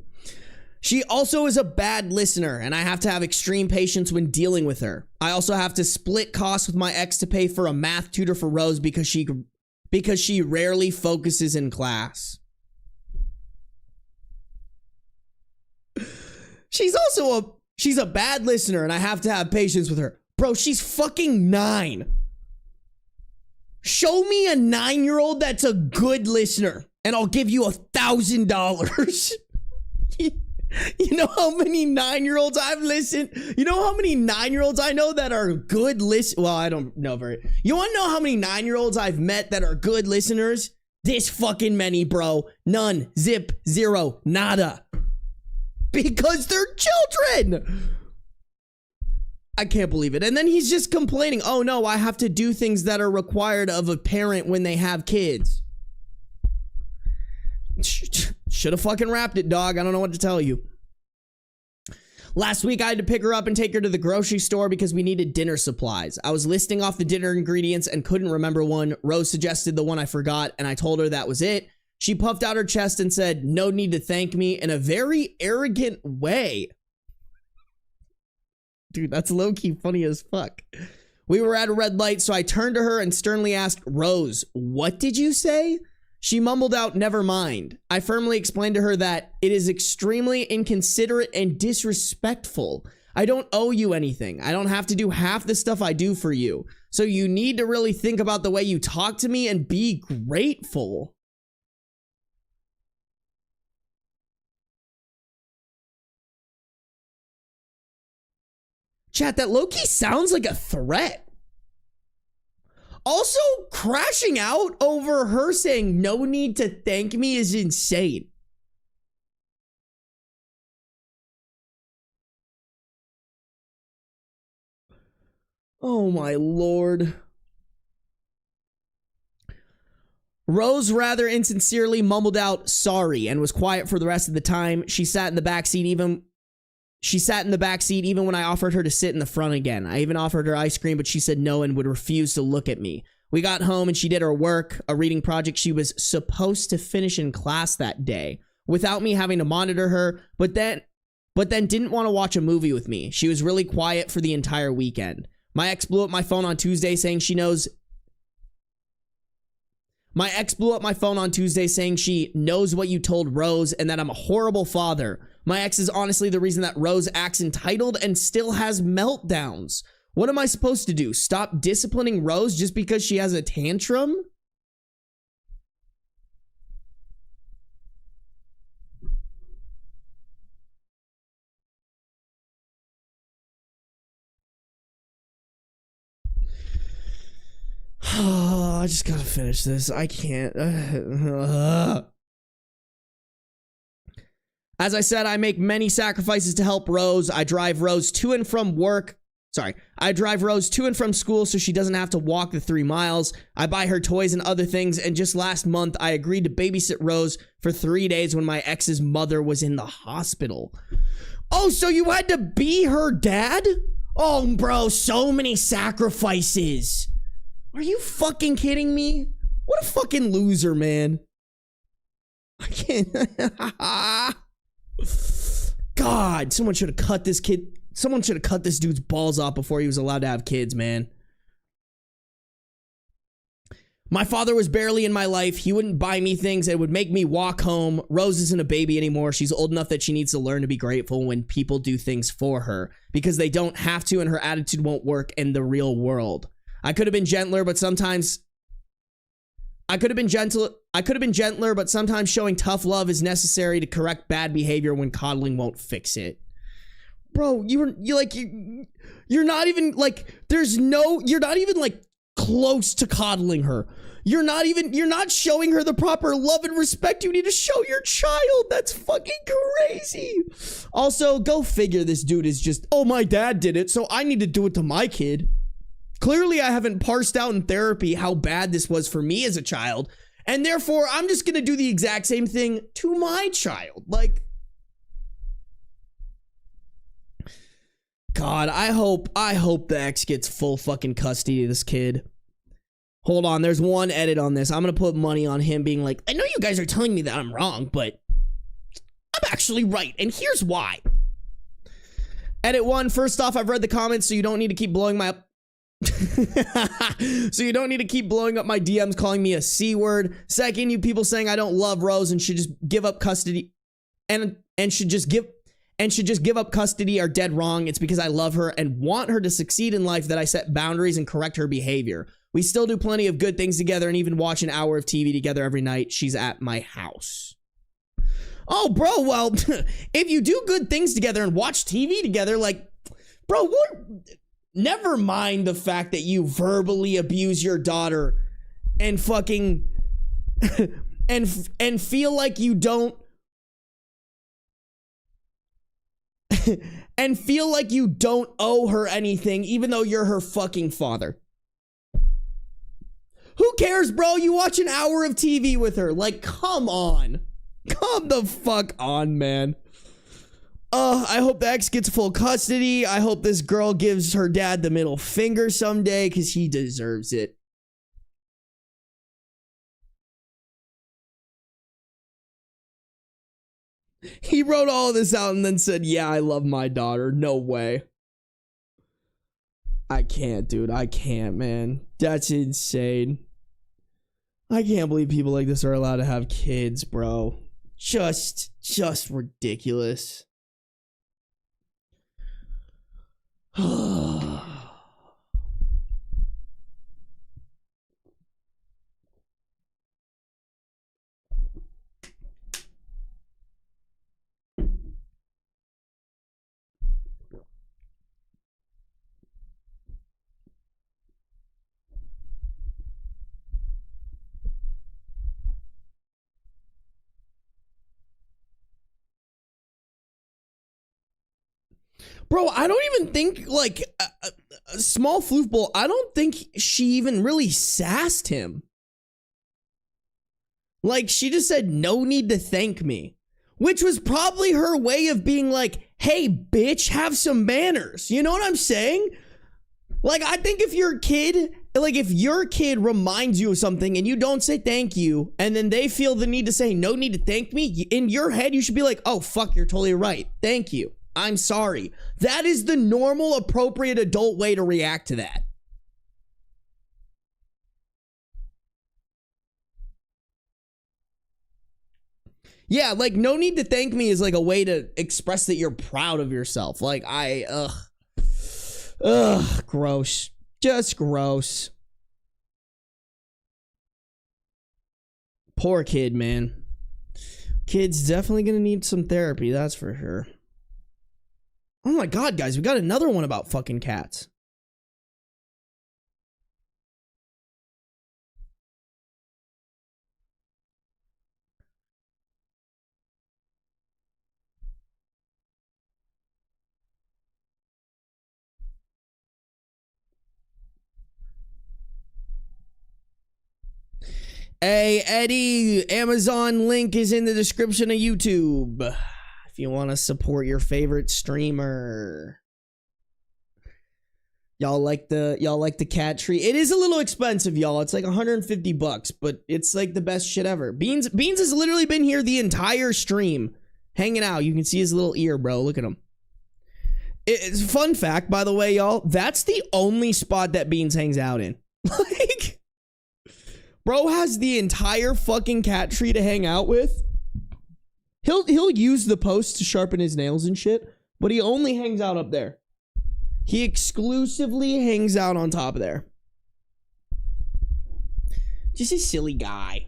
She also is a bad listener, and I have to have extreme patience when dealing with her. I also have to split costs with my ex to pay for a math tutor for Rose because she rarely focuses in class. She's a bad listener, and I have to have patience with her. Bro, she's fucking 9. Show me a 9-year-old that's a good listener, and I'll give you $1,000. You know how many 9-year-olds I've listened? You know how many 9-year-olds I know that are good Well, I don't know very... You want to know how many 9-year-olds I've met that are good listeners? This fucking many, bro. None. Zip. Zero. Nada. Because they're children! I can't believe it. And then he's just complaining, oh no, I have to do things that are required of a parent when they have kids. Should have fucking wrapped it, dog. I don't know what to tell you. Last week, I had to pick her up and take her to the grocery store because we needed dinner supplies. I was listing off the dinner ingredients and couldn't remember one. Rose suggested the one I forgot, and I told her that was it. She puffed out her chest and said, no need to thank me, in a very arrogant way. Dude, that's low-key funny as fuck. We were at a red light, so I turned to her and sternly asked, Rose, what did you say? She mumbled out, never mind. I firmly explained to her that it is extremely inconsiderate and disrespectful. I don't owe you anything. I don't have to do half the stuff I do for you. So you need to really think about the way you talk to me and be grateful. Chat, that low-key sounds like a threat. Also, crashing out over her saying no need to thank me is insane. Oh my lord. Rose rather insincerely mumbled out sorry and was quiet for the rest of the time. She sat in the back seat even when I offered her to sit in the front again. I even offered her ice cream, but she said no and would refuse to look at me. We got home and she did her work, a reading project she was supposed to finish in class that day, without me having to monitor her, but then didn't want to watch a movie with me. She was really quiet for the entire weekend. My ex blew up my phone on Tuesday saying she knows what you told Rose and that I'm a horrible father. My ex is honestly the reason that Rose acts entitled and still has meltdowns. What am I supposed to do? Stop disciplining Rose just because she has a tantrum? I just gotta finish this. I can't. As I said, I make many sacrifices to help Rose. I drive Rose to and from work. I drive Rose to and from school so she doesn't have to walk the 3 miles. I buy her toys and other things. And just last month, I agreed to babysit Rose for 3 days when my ex's mother was in the hospital. Oh, so you had to be her dad? Oh, bro, so many sacrifices. Are you fucking kidding me? What a fucking loser, man. I can't. God, someone should have cut this kid. Someone should have cut this dude's balls off before he was allowed to have kids, man. My father was barely in my life. He wouldn't buy me things and would make me walk home. Rose isn't a baby anymore. She's old enough that she needs to learn to be grateful when people do things for her because they don't have to and her attitude won't work in the real world. I could have been gentler, but sometimes showing tough love is necessary to correct bad behavior when coddling won't fix it. Bro, you're not even like, you're not even like close to coddling her. You're not showing her the proper love and respect you need to show your child. That's fucking crazy. Also, go figure, this dude is just, oh, my dad did it, so I need to do it to my kid. Clearly, I haven't parsed out in therapy how bad this was for me as a child, and therefore, I'm just gonna do the exact same thing to my child. Like, God, I hope the ex gets full fucking custody of this kid. Hold on, there's one edit on this. I'm gonna put money on him being like, I know you guys are telling me that I'm wrong, but I'm actually right, and here's why. Edit 1, first off, I've read the comments, so you don't need to keep blowing my so you don't need to keep blowing up my DMs calling me a C word. Second, you people saying I don't love Rose and should just give up custody and should just give up custody are dead wrong. It's because I love her and want her to succeed in life that I set boundaries and correct her behavior. We still do plenty of good things together and even watch an hour of TV together every night. She's at my house. Oh, bro, well, if you do good things together and watch TV together, like, bro, what? Never mind the fact that you verbally abuse your daughter and fucking and feel like you don't and feel like you don't owe her anything even though you're her fucking father. Who cares, bro? You watch an hour of TV with her. Like, come on. Come the fuck on, man. I hope the ex gets full custody. I hope this girl gives her dad the middle finger someday because he deserves it. He wrote all of this out and then said, yeah, I love my daughter. No way. I can't, dude. I can't, man. That's insane. I can't believe people like this are allowed to have kids, bro. Just ridiculous. Bro, I don't even think, like, a small floofball, I don't think she even really sassed him. Like, she just said, no need to thank me. Which was probably her way of being like, hey, bitch, have some manners. You know what I'm saying? Like, I think if your kid reminds you of something and you don't say thank you, and then they feel the need to say, no need to thank me, in your head, you should be like, oh, fuck, you're totally right. Thank you. I'm sorry. That is the normal, appropriate adult way to react to that. Yeah, like, no need to thank me is like a way to express that you're proud of yourself. Like, gross. Just gross. Poor kid, man. Kid's definitely gonna need some therapy, that's for sure. Oh my god, guys, we got another one about fucking cats. Hey, Eddie, Amazon link is in the description of YouTube. If you want to support your favorite streamer. Y'all like the cat tree? It is a little expensive, y'all. It's like 150 bucks, but it's like the best shit ever. Beans has literally been here the entire stream, hanging out. You can see his little ear, bro. Look at him. It's a fun fact, by the way, y'all. That's the only spot that Beans hangs out in. Like, bro has the entire fucking cat tree to hang out with. He'll use the post to sharpen his nails and shit, but he only hangs out up there. He exclusively hangs out on top of there. Just a silly guy.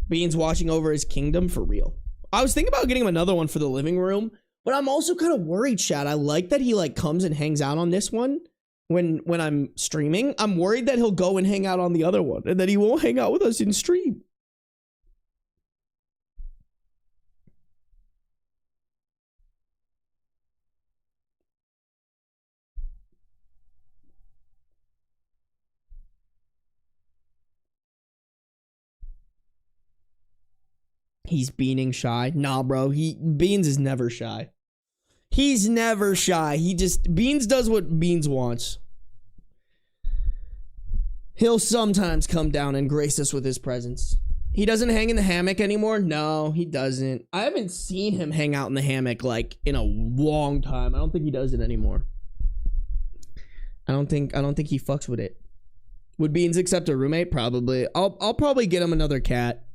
Beans watching over his kingdom for real. I was thinking about getting him another one for the living room, but I'm also kind of worried, Chad. I like that he like comes and hangs out on this one when I'm streaming. I'm worried that he'll go and hang out on the other one and that he won't hang out with us in stream. He's being shy. Nah, bro. Beans is never shy. He's never shy. Beans does what Beans wants. He'll sometimes come down and grace us with his presence. He doesn't hang in the hammock anymore. No, he doesn't. I haven't seen him hang out in the hammock like in a long time. I don't think he does it anymore. I don't think he fucks with it. Would Beans accept a roommate? Probably. I'll probably get him another cat.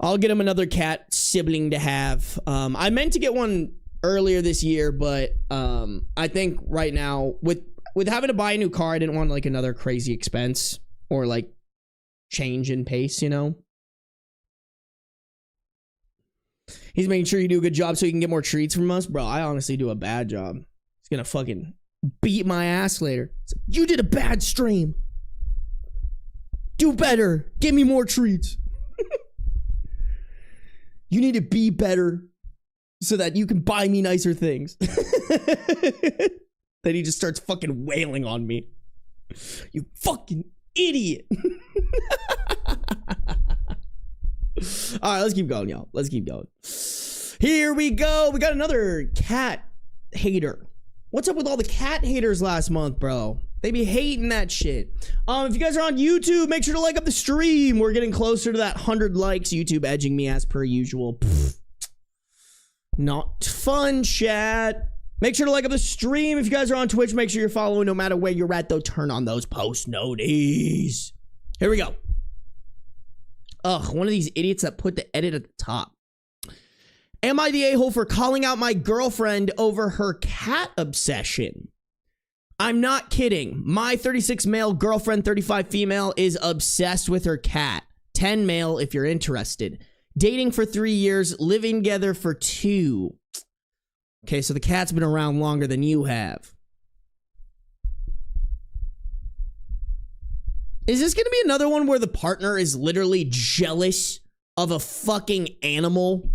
I'll get him another cat sibling to have. I meant to get one earlier this year, but I think right now with having to buy a new car, I didn't want like another crazy expense or like change in pace, you know? He's making sure you do a good job so you can get more treats from us. Bro, I honestly do a bad job. He's gonna fucking beat my ass later. Like, you did a bad stream. Do better. Give me more treats. You need to be better so that you can buy me nicer things. Then he just starts fucking wailing on me. You fucking idiot. All right, let's keep going, y'all. Let's keep going. Here we go. We got another cat hater. What's up with all the cat haters last month, bro? They be hating that shit. If you guys are on YouTube, make sure to like up the stream. We're getting closer to that 100 likes. YouTube edging me as per usual. Pfft. Not fun, chat. Make sure to like up the stream. If you guys are on Twitch, make sure you're following no matter where you're at, though. Turn on those post noties. Here we go. Ugh, one of these idiots that put the edit at the top. Am I the a-hole for calling out my girlfriend over her cat obsession? I'm not kidding. My 36 male girlfriend, 35 female, is obsessed with her cat. 10 male if you're interested. Dating for 3 years, living together for 2. Okay, so the cat's been around longer than you have. Is this gonna be another one where the partner is literally jealous of a fucking animal?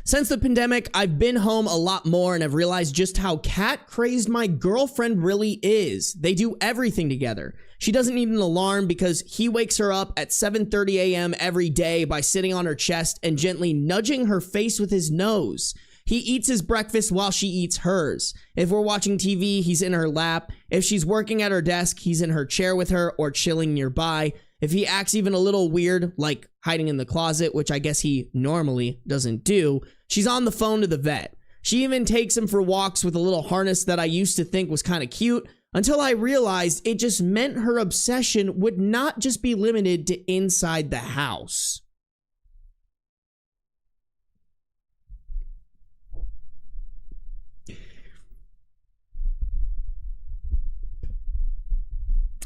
Since the pandemic, I've been home a lot more and have realized just how cat crazed my girlfriend really is. They do everything together. She doesn't need an alarm because he wakes her up at 7:30 a.m. every day by sitting on her chest and gently nudging her face with his nose. He eats his breakfast while she eats hers. If we're watching TV, he's in her lap. If she's working at her desk, he's in her chair with her or chilling nearby. If he acts even a little weird, like hiding in the closet, which I guess he normally doesn't do, she's on the phone to the vet. She even takes him for walks with a little harness that I used to think was kind of cute, until I realized it just meant her obsession would not just be limited to inside the house.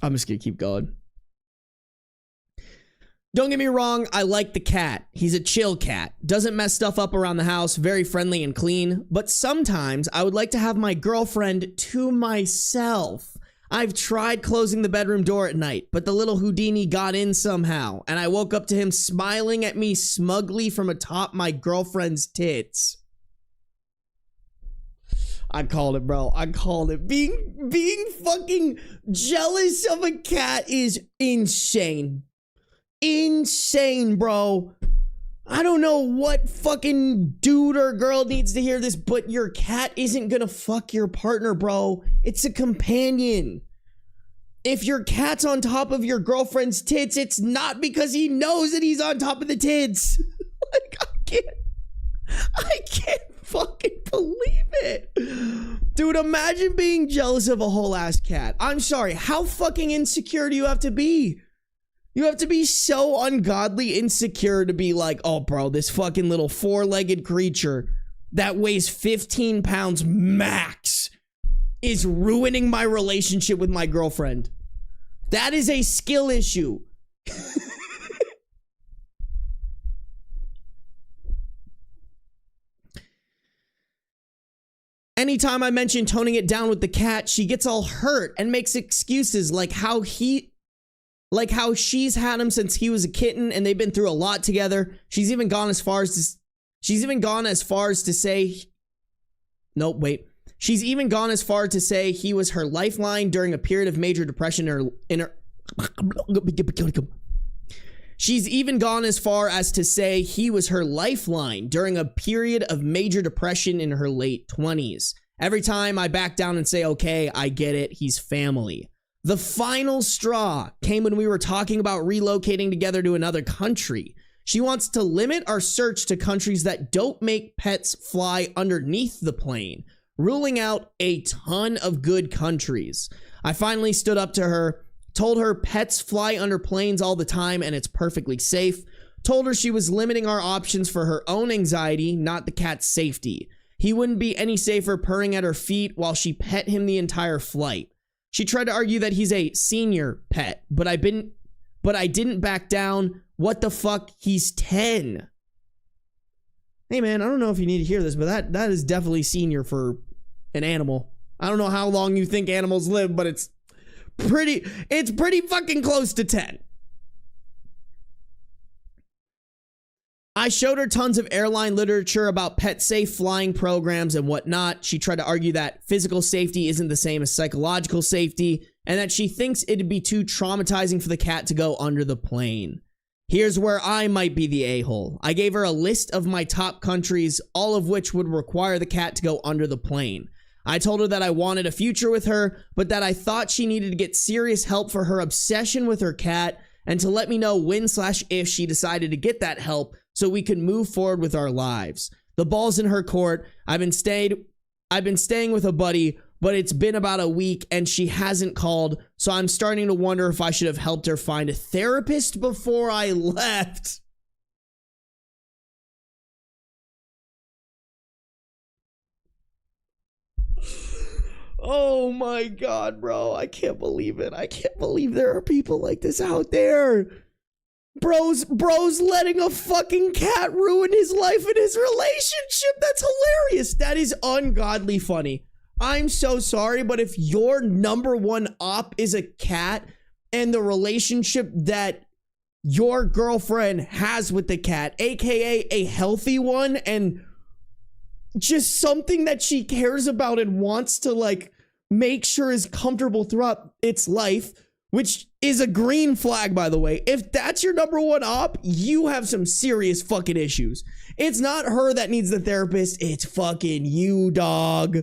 I'm just gonna keep going. Don't get me wrong, I like the cat. He's a chill cat. Doesn't mess stuff up around the house, very friendly and clean. But sometimes I would like to have my girlfriend to myself. I've tried closing the bedroom door at night, but the little Houdini got in somehow, and I woke up to him smiling at me smugly from atop my girlfriend's tits. I called it, bro. I called it. Being fucking jealous of a cat is insane. Insane, bro. I don't know what fucking dude or girl needs to hear this, but your cat isn't gonna fuck your partner, bro. It's a companion. If your cat's on top of your girlfriend's tits, it's not because he knows that he's on top of the tits. Like, I can't fucking believe it. Dude, imagine being jealous of a whole ass cat. I'm sorry, how fucking insecure do you have to be? You have to be so ungodly insecure to be like, oh, bro, this fucking little four-legged creature that weighs 15 pounds max is ruining my relationship with my girlfriend. That is a skill issue. Anytime I mention toning it down with the cat, she gets all hurt and makes excuses like how she's had him since he was a kitten and they've been through a lot together. She's even gone as far as to say, nope, wait. She's even gone as far to say he was her lifeline during a period of major depression She's even gone as far as to say he was her lifeline during a period of major depression in her late 20s. Every time I back down and say, okay, I get it, he's family. The final straw came when we were talking about relocating together to another country. She wants to limit our search to countries that don't make pets fly underneath the plane, ruling out a ton of good countries. I finally stood up to her, told her pets fly under planes all the time and it's perfectly safe, told her she was limiting our options for her own anxiety, not the cat's safety. He wouldn't be any safer purring at her feet while she pet him the entire flight. She tried to argue that he's a senior pet, but I didn't back down. What the fuck? He's 10. Hey man, I don't know if you need to hear this, but that is definitely senior for an animal. I don't know how long you think animals live, but it's pretty fucking close to 10. I showed her tons of airline literature about pet safe flying programs and whatnot. She tried to argue that physical safety isn't the same as psychological safety and that she thinks it'd be too traumatizing for the cat to go under the plane. Here's where I might be the a-hole. I gave her a list of my top countries, all of which would require the cat to go under the plane. I told her that I wanted a future with her, but that I thought she needed to get serious help for her obsession with her cat and to let me know when/if she decided to get that help so we could move forward with our lives. The ball's in her court. I've been staying with a buddy, but it's been about a week and she hasn't called, so I'm starting to wonder if I should have helped her find a therapist before I left. Oh my god, bro. I can't believe it. I can't believe there are people like this out there. Bro's letting a fucking cat ruin his life and his relationship. That's hilarious. That is ungodly funny. I'm so sorry, but if your number one op is a cat and the relationship that your girlfriend has with the cat, aka a healthy one and just something that she cares about and wants to like make sure is comfortable throughout its life, which is a green flag, by the way. If that's your number one op, you have some serious fucking issues. It's not her that needs the therapist. It's fucking you, dog.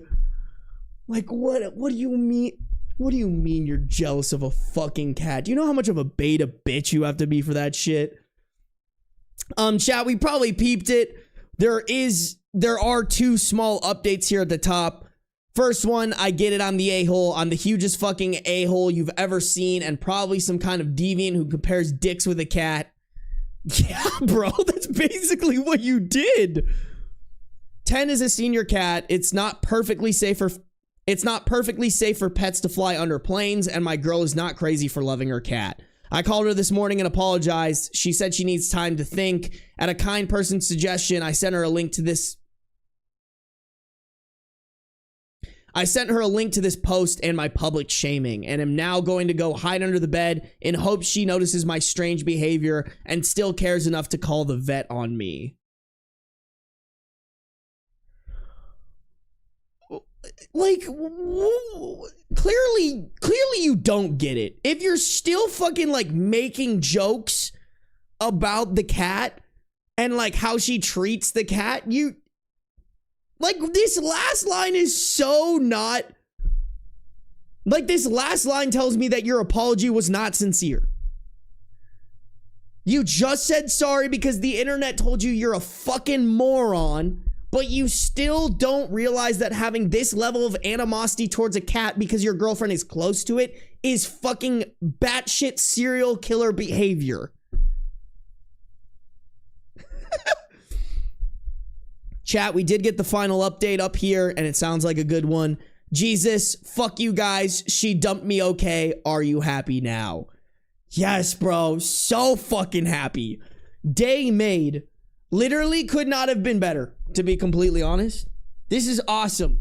Like, what do you mean? What do you mean you're jealous of a fucking cat? Do you know how much of a beta bitch you have to be for that shit? Chat, we probably peeped it. There are two small updates here at the top. First one, I get it, I'm the a-hole. I'm the hugest fucking a-hole you've ever seen and probably some kind of deviant who compares dicks with a cat. Yeah, bro, that's basically what you did. 10 is a senior cat. It's not perfectly safe for pets to fly under planes, and my girl is not crazy for loving her cat. I called her this morning and apologized. She said she needs time to think. At a kind person's suggestion, I sent her a link to this post and my public shaming, and am now going to go hide under the bed in hopes she notices my strange behavior and still cares enough to call the vet on me. like, clearly you don't get it. If you're still fucking like making jokes about the cat and like how she treats the cat, you like this last line is so not like this last line tells me that your apology was not sincere. You just said sorry because the internet told you you're a fucking moron, but you still don't realize that having this level of animosity towards a cat because your girlfriend is close to it is fucking batshit serial killer behavior. Chat, we did get the final update up here, and it sounds like a good one. Jesus, fuck you guys. She dumped me, okay. Are you happy now? Yes, bro. So fucking happy. Day made. Literally could not have been better, to be completely honest. This is awesome.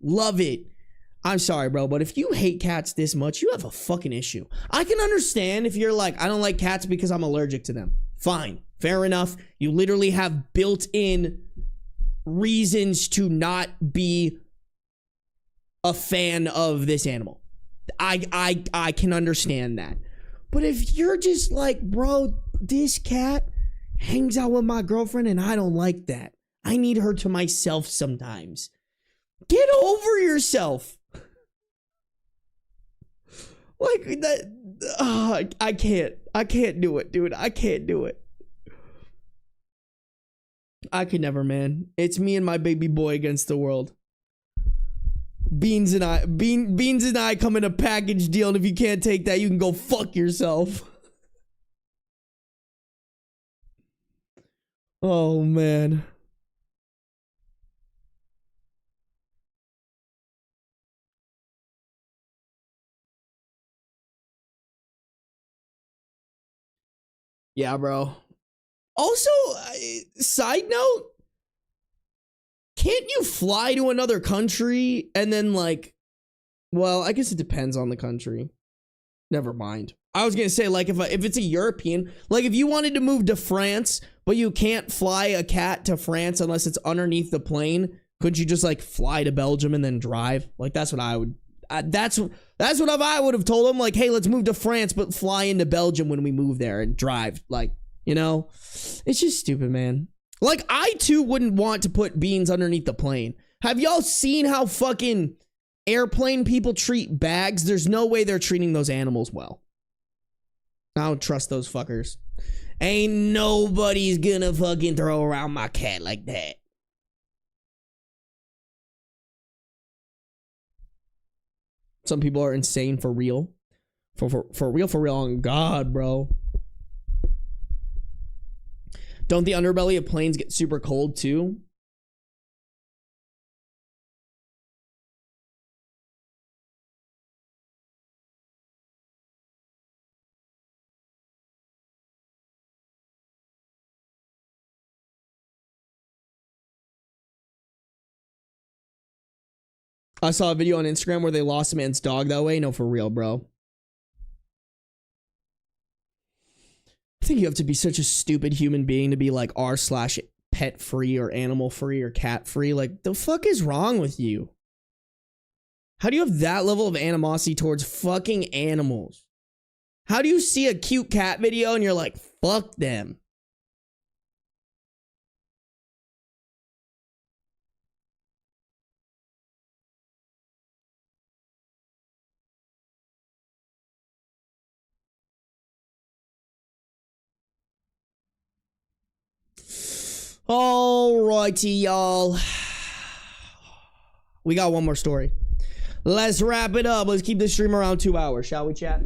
Love it. I'm sorry, bro, but if you hate cats this much, you have a fucking issue. I can understand if you're like, I don't like cats because I'm allergic to them. Fine. Fair enough. You literally have built-in reasons to not be a fan of this animal. I can understand that. But if you're just like, bro, this cat hangs out with my girlfriend and I don't like that. I need her to myself sometimes. Get over yourself. Like that. I can't do it, dude. I can't do it. I could never, man. It's me and my baby boy against the world. Beans and I come in a package deal, and if you can't take that, you can go fuck yourself. Oh, man. Yeah, bro. Also, side note, can't you fly to another country and then like, well, I guess it depends on the country. Never mind. I was gonna say, like, if it's a European, like if you wanted to move to France, but you can't fly a cat to France unless it's underneath the plane, couldn't you just like fly to Belgium and then drive? Like that's what I would. That's what I would have told them. Like, hey, let's move to France, but fly into Belgium when we move there and drive. Like, you know, it's just stupid, man. Like, I too wouldn't want to put beans underneath the plane. Have y'all seen how fucking airplane people treat bags? There's no way they're treating those animals well. I don't trust those fuckers. Ain't nobody's gonna fucking throw around my cat like that. Some people are insane for real. For real on God, bro. Don't the underbelly of planes get super cold too? I saw a video on Instagram where they lost a man's dog that way. No, for real, bro. I think you have to be such a stupid human being to be like r/pet free or animal free or cat free. Like, the fuck is wrong with you? How do you have that level of animosity towards fucking animals? How do you see a cute cat video and you're like, fuck them? Alrighty, y'all. We got one more story. Let's wrap it up. Let's keep this stream around 2 hours, shall we, chat?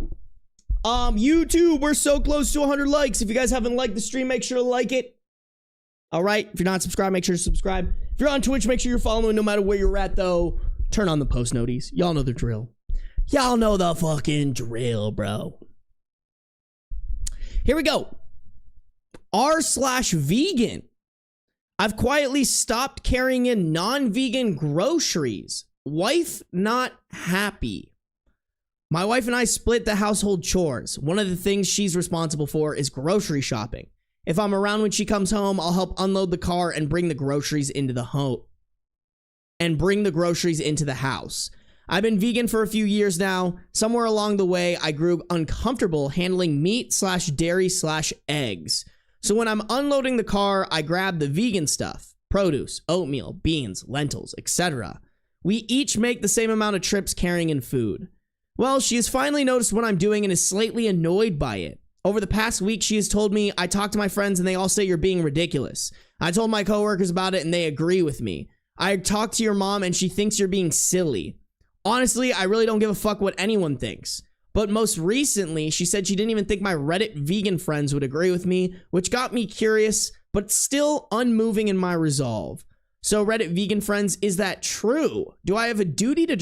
YouTube, we're so close to 100 likes. If you guys haven't liked the stream, make sure to like it. All right. If you're not subscribed, make sure to subscribe. If you're on Twitch, make sure you're following no matter where you're at, though. Turn on the post noties. Y'all know the drill. Y'all know the fucking drill, bro. Here we go. r/vegan. I've quietly stopped carrying in non-vegan groceries. Wife not happy. My wife and I split the household chores. One of the things she's responsible for is grocery shopping. If I'm around when she comes home, I'll help unload the car and bring the groceries into the home. and bring the groceries into the house. I've been vegan for a few years now. Somewhere along the way, I grew uncomfortable handling meat/dairy/eggs. So when I'm unloading the car, I grab the vegan stuff, produce, oatmeal, beans, lentils, etc. We each make the same amount of trips carrying in food. Well, she has finally noticed what I'm doing and is slightly annoyed by it. Over the past week, she has told me, I talk to my friends and they all say you're being ridiculous. I told my coworkers about it and they agree with me. I talked to your mom and she thinks you're being silly. Honestly, I really don't give a fuck what anyone thinks. But most recently, she said she didn't even think my Reddit vegan friends would agree with me, which got me curious, but still unmoving in my resolve. So Reddit vegan friends, is that true? Do I have a duty to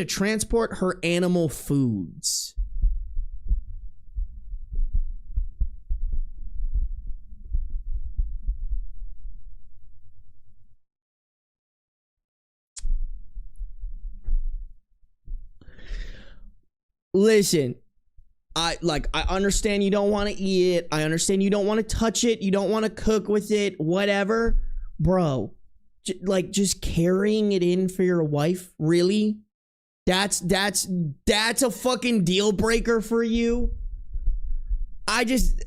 transport her animal foods? Listen, I understand you don't want to eat it. I understand you don't want to touch it. You don't want to cook with it, whatever. Bro, just carrying it in for your wife, really? That's a fucking deal breaker for you? I just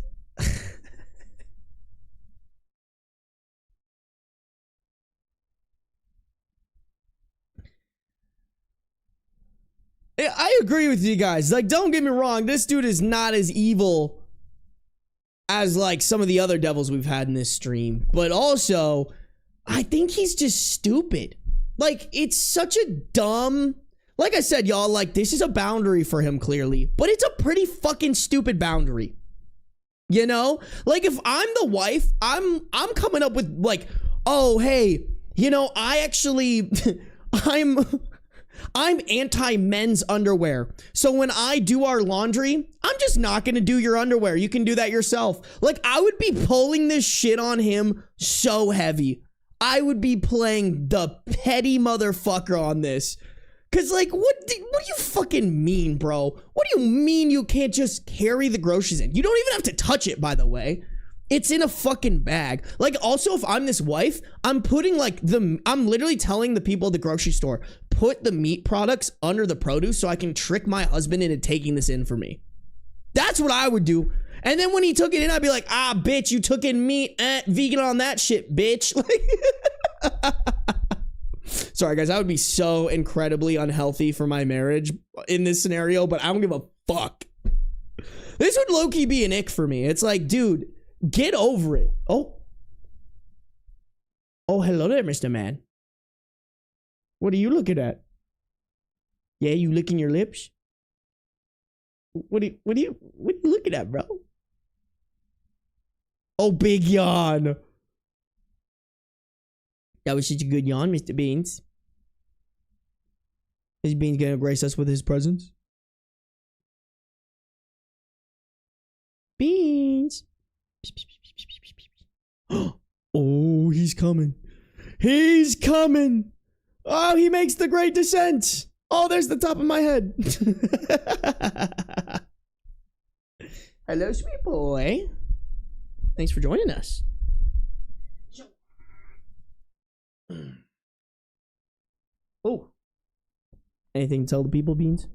I agree with you guys. Like, don't get me wrong, this dude is not as evil as like some of the other devils we've had in this stream, but also I think he's just stupid. Like, it's such a dumb, like I said, y'all, like, this is a boundary for him clearly, but it's a pretty fucking stupid boundary. You know, like, if I'm the wife, I'm coming up with like, oh, hey, you know, I actually I'm anti-men's underwear. So when I do our laundry, I'm just not going to do your underwear. You can do that yourself. Like, I would be pulling this shit on him so heavy. I would be playing the petty motherfucker on this. Cause like, what do you fucking mean, bro? What do you mean you can't just carry the groceries in? You don't even have to touch it, by the way. It's in a fucking bag. Like, also, if I'm this wife, I'm putting like I'm literally telling the people at the grocery store, put the meat products under the produce so I can trick my husband into taking this in for me. That's what I would do. And then when he took it in, I'd be like, ah, bitch, you took in meat, vegan on that shit, bitch. Like, sorry, guys, I would be so incredibly unhealthy for my marriage in this scenario, but I don't give a fuck. This would low-key be an ick for me. It's like, dude, get over it. Oh, hello there, Mr. Man. What are you looking at? Yeah, you licking your lips? What are you looking at, bro? Oh, big yawn. That was such a good yawn, Mr. Beans. Is Beans gonna grace us with his presence? Beans. Oh, he's coming. He's coming. Oh, he makes the great descent. Oh, there's the top of my head. Hello, sweet boy. Thanks for joining us. Oh. Anything to tell the people, Beans?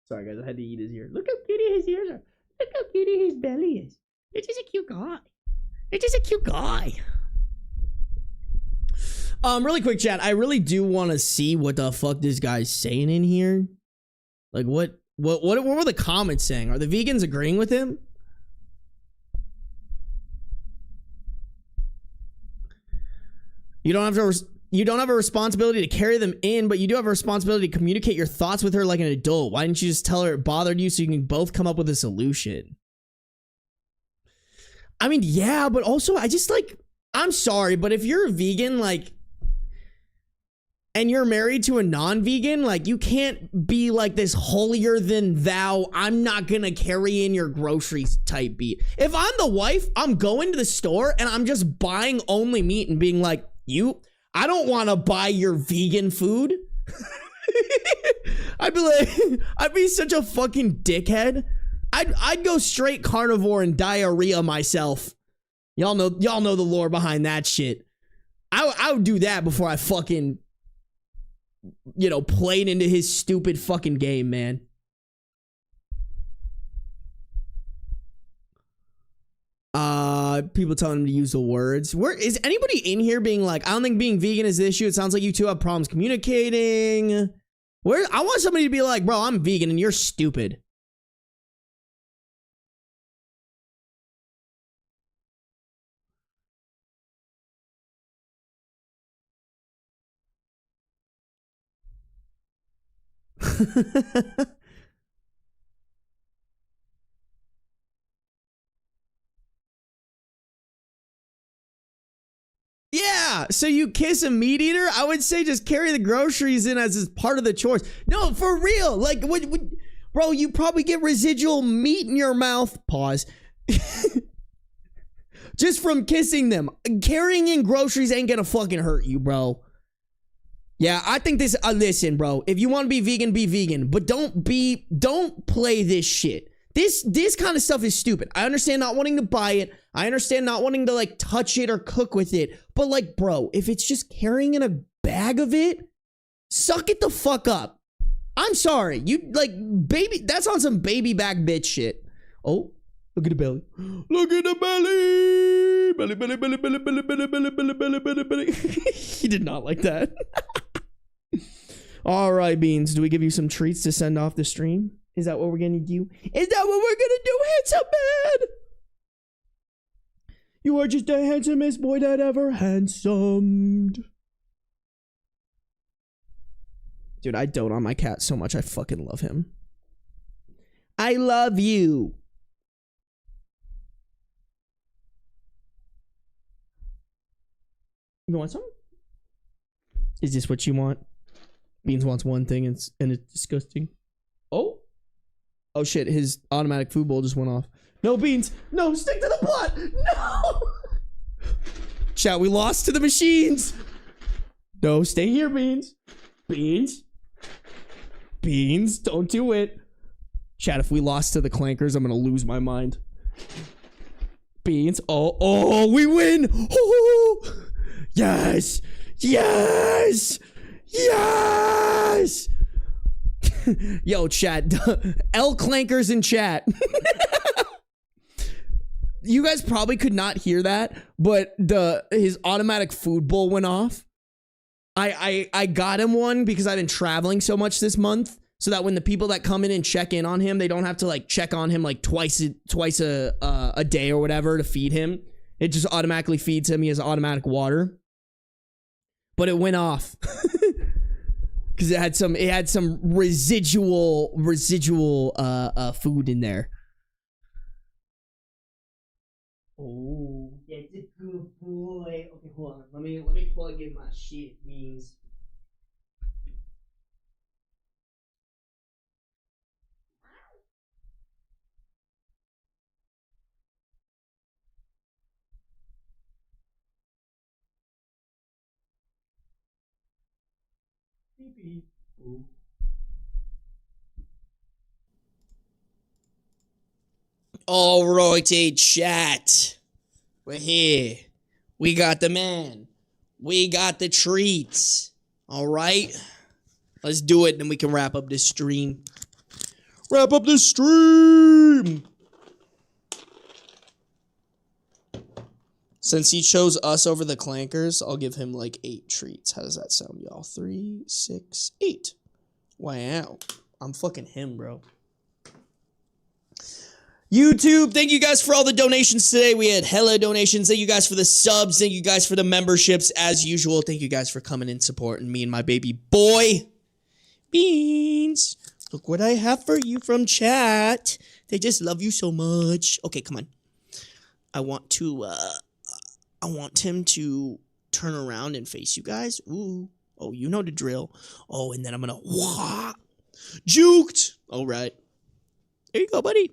Sorry, guys, I had to eat his ear. Look how cutie his ears are. Look how cutie his belly is. You're just a cute guy. You're just a cute guy. Really quick, chat. I really do want to see what the fuck this guy's saying in here. Like, what were the comments saying? Are the vegans agreeing with him? You don't have a responsibility to carry them in, but you do have a responsibility to communicate your thoughts with her like an adult. Why didn't you just tell her it bothered you so you can both come up with a solution? I mean, yeah, but also I just like, I'm sorry, but if you're a vegan, like, and you're married to a non-vegan, like, you can't be like this holier than thou, I'm not gonna carry in your groceries type beat. If I'm the wife, I'm going to the store and I'm just buying only meat and being like, I don't want to buy your vegan food. I'd be like, I'd be such a fucking dickhead. I'd go straight carnivore and diarrhea myself. Y'all know the lore behind that shit. I would do that before I fucking, played into his stupid fucking game, man. People telling him to use the words. Where is anybody in here being like, I don't think being vegan is the issue. It sounds like you two have problems communicating. I want somebody to be like, bro, I'm vegan and you're stupid. Yeah, so you kiss a meat eater? I would say just carry the groceries in as part of the chores. No, for real. Like, bro, you probably get residual meat in your mouth. Pause. Just from kissing them. Carrying in groceries ain't gonna fucking hurt you, bro. Yeah, I think this, listen, bro. If you want to be vegan. But don't play this shit. This kind of stuff is stupid. I understand not wanting to buy it. I understand not wanting to, like, touch it or cook with it. But, like, bro, if it's just carrying in a bag of it, suck it the fuck up. I'm sorry. You, like, baby, that's on some baby back bitch shit. Oh, look at the belly. Look at the belly. Belly, belly, belly, belly, belly, belly, belly, belly, belly, belly, belly. He did not like that. All right, Beans. Do we give you some treats to send off the stream? Is that what we're gonna do? Is that what we're gonna do, handsome man? You are just the handsomest boy that ever handsomed. Dude, I dote on my cat so much. I fucking love him. I love you. You want some? Is this what you want? Beans wants one thing and it's disgusting. Oh? Oh shit, his automatic food bowl just went off. No, Beans! No, stick to the plot! No! Chat, we lost to the machines! No, stay here, Beans. Beans? Beans, don't do it. Chat, if we lost to the clankers, I'm gonna lose my mind. Beans, oh, we win! Oh, yes! Yes! Yes! Yo, chat. L clankers in chat. You guys probably could not hear that, but his automatic food bowl went off. I got him one because I've been traveling so much this month, so that when the people that come in and check in on him, they don't have to like check on him like twice a day or whatever to feed him. It just automatically feeds him. He has automatic water. But it went off. Because it had some residual food in there. Oh, that's a good boy. Okay, hold on. Let me plug in my shit, Beans. Beep beep. Ooh. All righty, chat. We're here. We got the man. We got the treats. All right. Let's do it, then we can wrap up this stream. Wrap up this stream. Since he chose us over the clankers, I'll give him like 8 treats. How does that sound, y'all? 3, 6, 8. Wow. I'm fucking him, bro. YouTube, thank you guys for all the donations today. We had hella donations. Thank you guys for the subs. Thank you guys for the memberships. As usual, thank you guys for coming and supporting me and my baby boy. Beans. Look what I have for you from chat. They just love you so much. Okay, come on. I want him to turn around and face you guys. Ooh. Oh, you know the drill. Oh, and then I'm gonna wah. Juked. All right. There you go, buddy.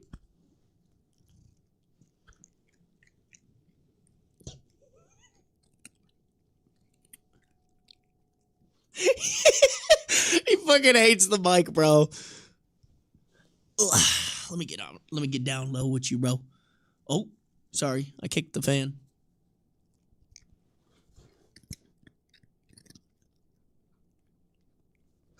He fucking hates the mic, bro. Ugh. Let me get down low with you, bro. Oh, sorry. I kicked the fan.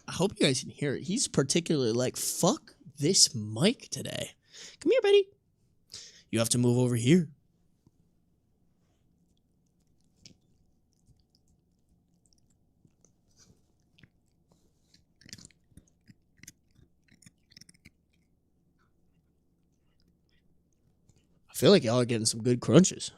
I hope you guys can hear it. He's particularly like, fuck this mic today. Come here, buddy. You have to move over here. I feel like y'all are getting some good crunches.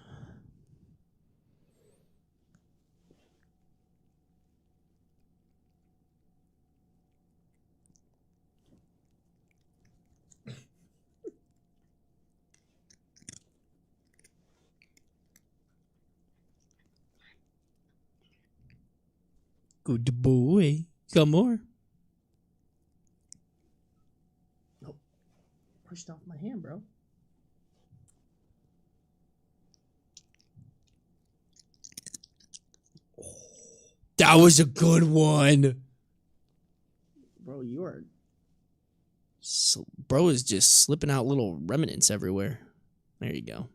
Good boy. Got more. Oh, pushed off my hand, bro. That was a good one. Bro, you are... bro is just slipping out little remnants everywhere. There you go.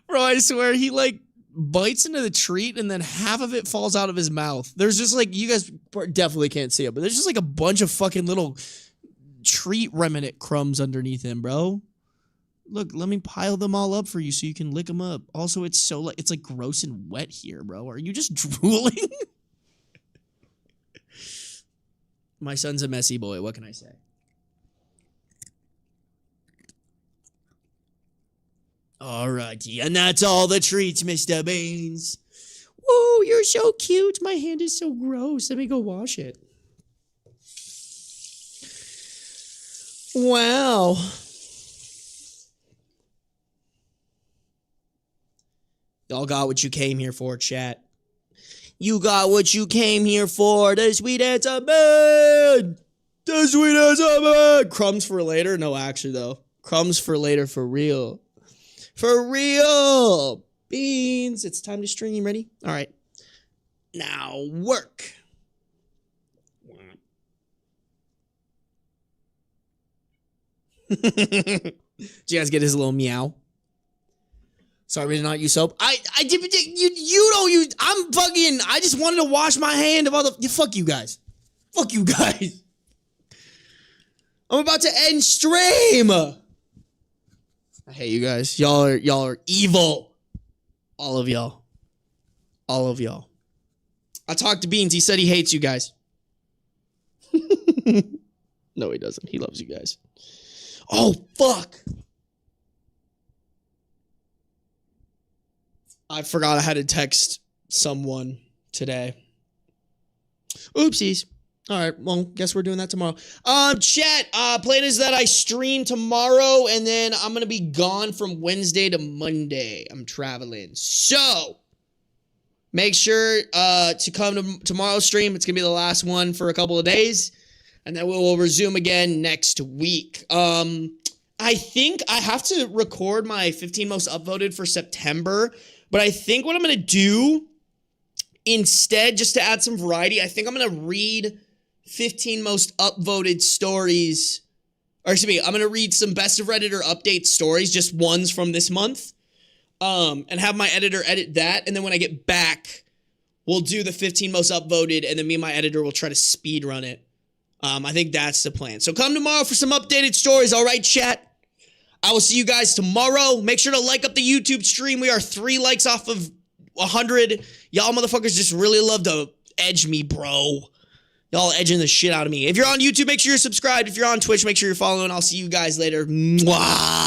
Bro, I swear, he like bites into the treat and then half of it falls out of his mouth. There's just like, you guys definitely can't see it, but there's just like a bunch of fucking little treat remnant crumbs underneath him, bro. Look, let me pile them all up for you so you can lick them up. Also, it's so like, it's like gross and wet here, bro. Are you just drooling? My son's a messy boy. What can I say? Alrighty, and that's all the treats, Mr. Beans. Whoa, you're so cute. My hand is so gross. Let me go wash it. Wow. Y'all got what you came here for, chat. You got what you came here for. The sweet answer man. The sweet answer man. Crumbs for later? No, actually, though. Crumbs for later for real. For real. Beans. It's time to stream. Ready? All right. Now work. Did you guys get his little meow? Sorry to not use soap. I did. You don't use. I'm fucking. I just wanted to wash my hand of all the. Fuck you guys. Fuck you guys. I'm about to end stream. I hate you guys. Y'all are evil. All of y'all. All of y'all. I talked to Beans. He said he hates you guys. No, he doesn't. He loves you guys. Oh, fuck. I forgot I had to text someone today. Oopsies. All right, well, guess we're doing that tomorrow. Chat, plan is that I stream tomorrow, and then I'm going to be gone from Wednesday to Monday. I'm traveling. So, make sure to come to tomorrow's stream. It's going to be the last one for a couple of days, and then we'll resume again next week. I think I have to record my 15 most upvoted for September, but I think what I'm going to do instead, just to add some variety, I think I'm going to read 15 most upvoted stories, or excuse me, I'm going to read some best of Redditor update stories, just ones from this month, and have my editor edit that, and then when I get back, we'll do the 15 most upvoted, and then me and my editor will try to speed run it. I think that's the plan. So come tomorrow for some updated stories, all right, chat? I will see you guys tomorrow. Make sure to like up the YouTube stream. We are 3 likes off of 100. Y'all motherfuckers just really love to edge me, bro. Y'all edging the shit out of me. If you're on YouTube, make sure you're subscribed. If you're on Twitch, make sure you're following. I'll see you guys later. Mwah!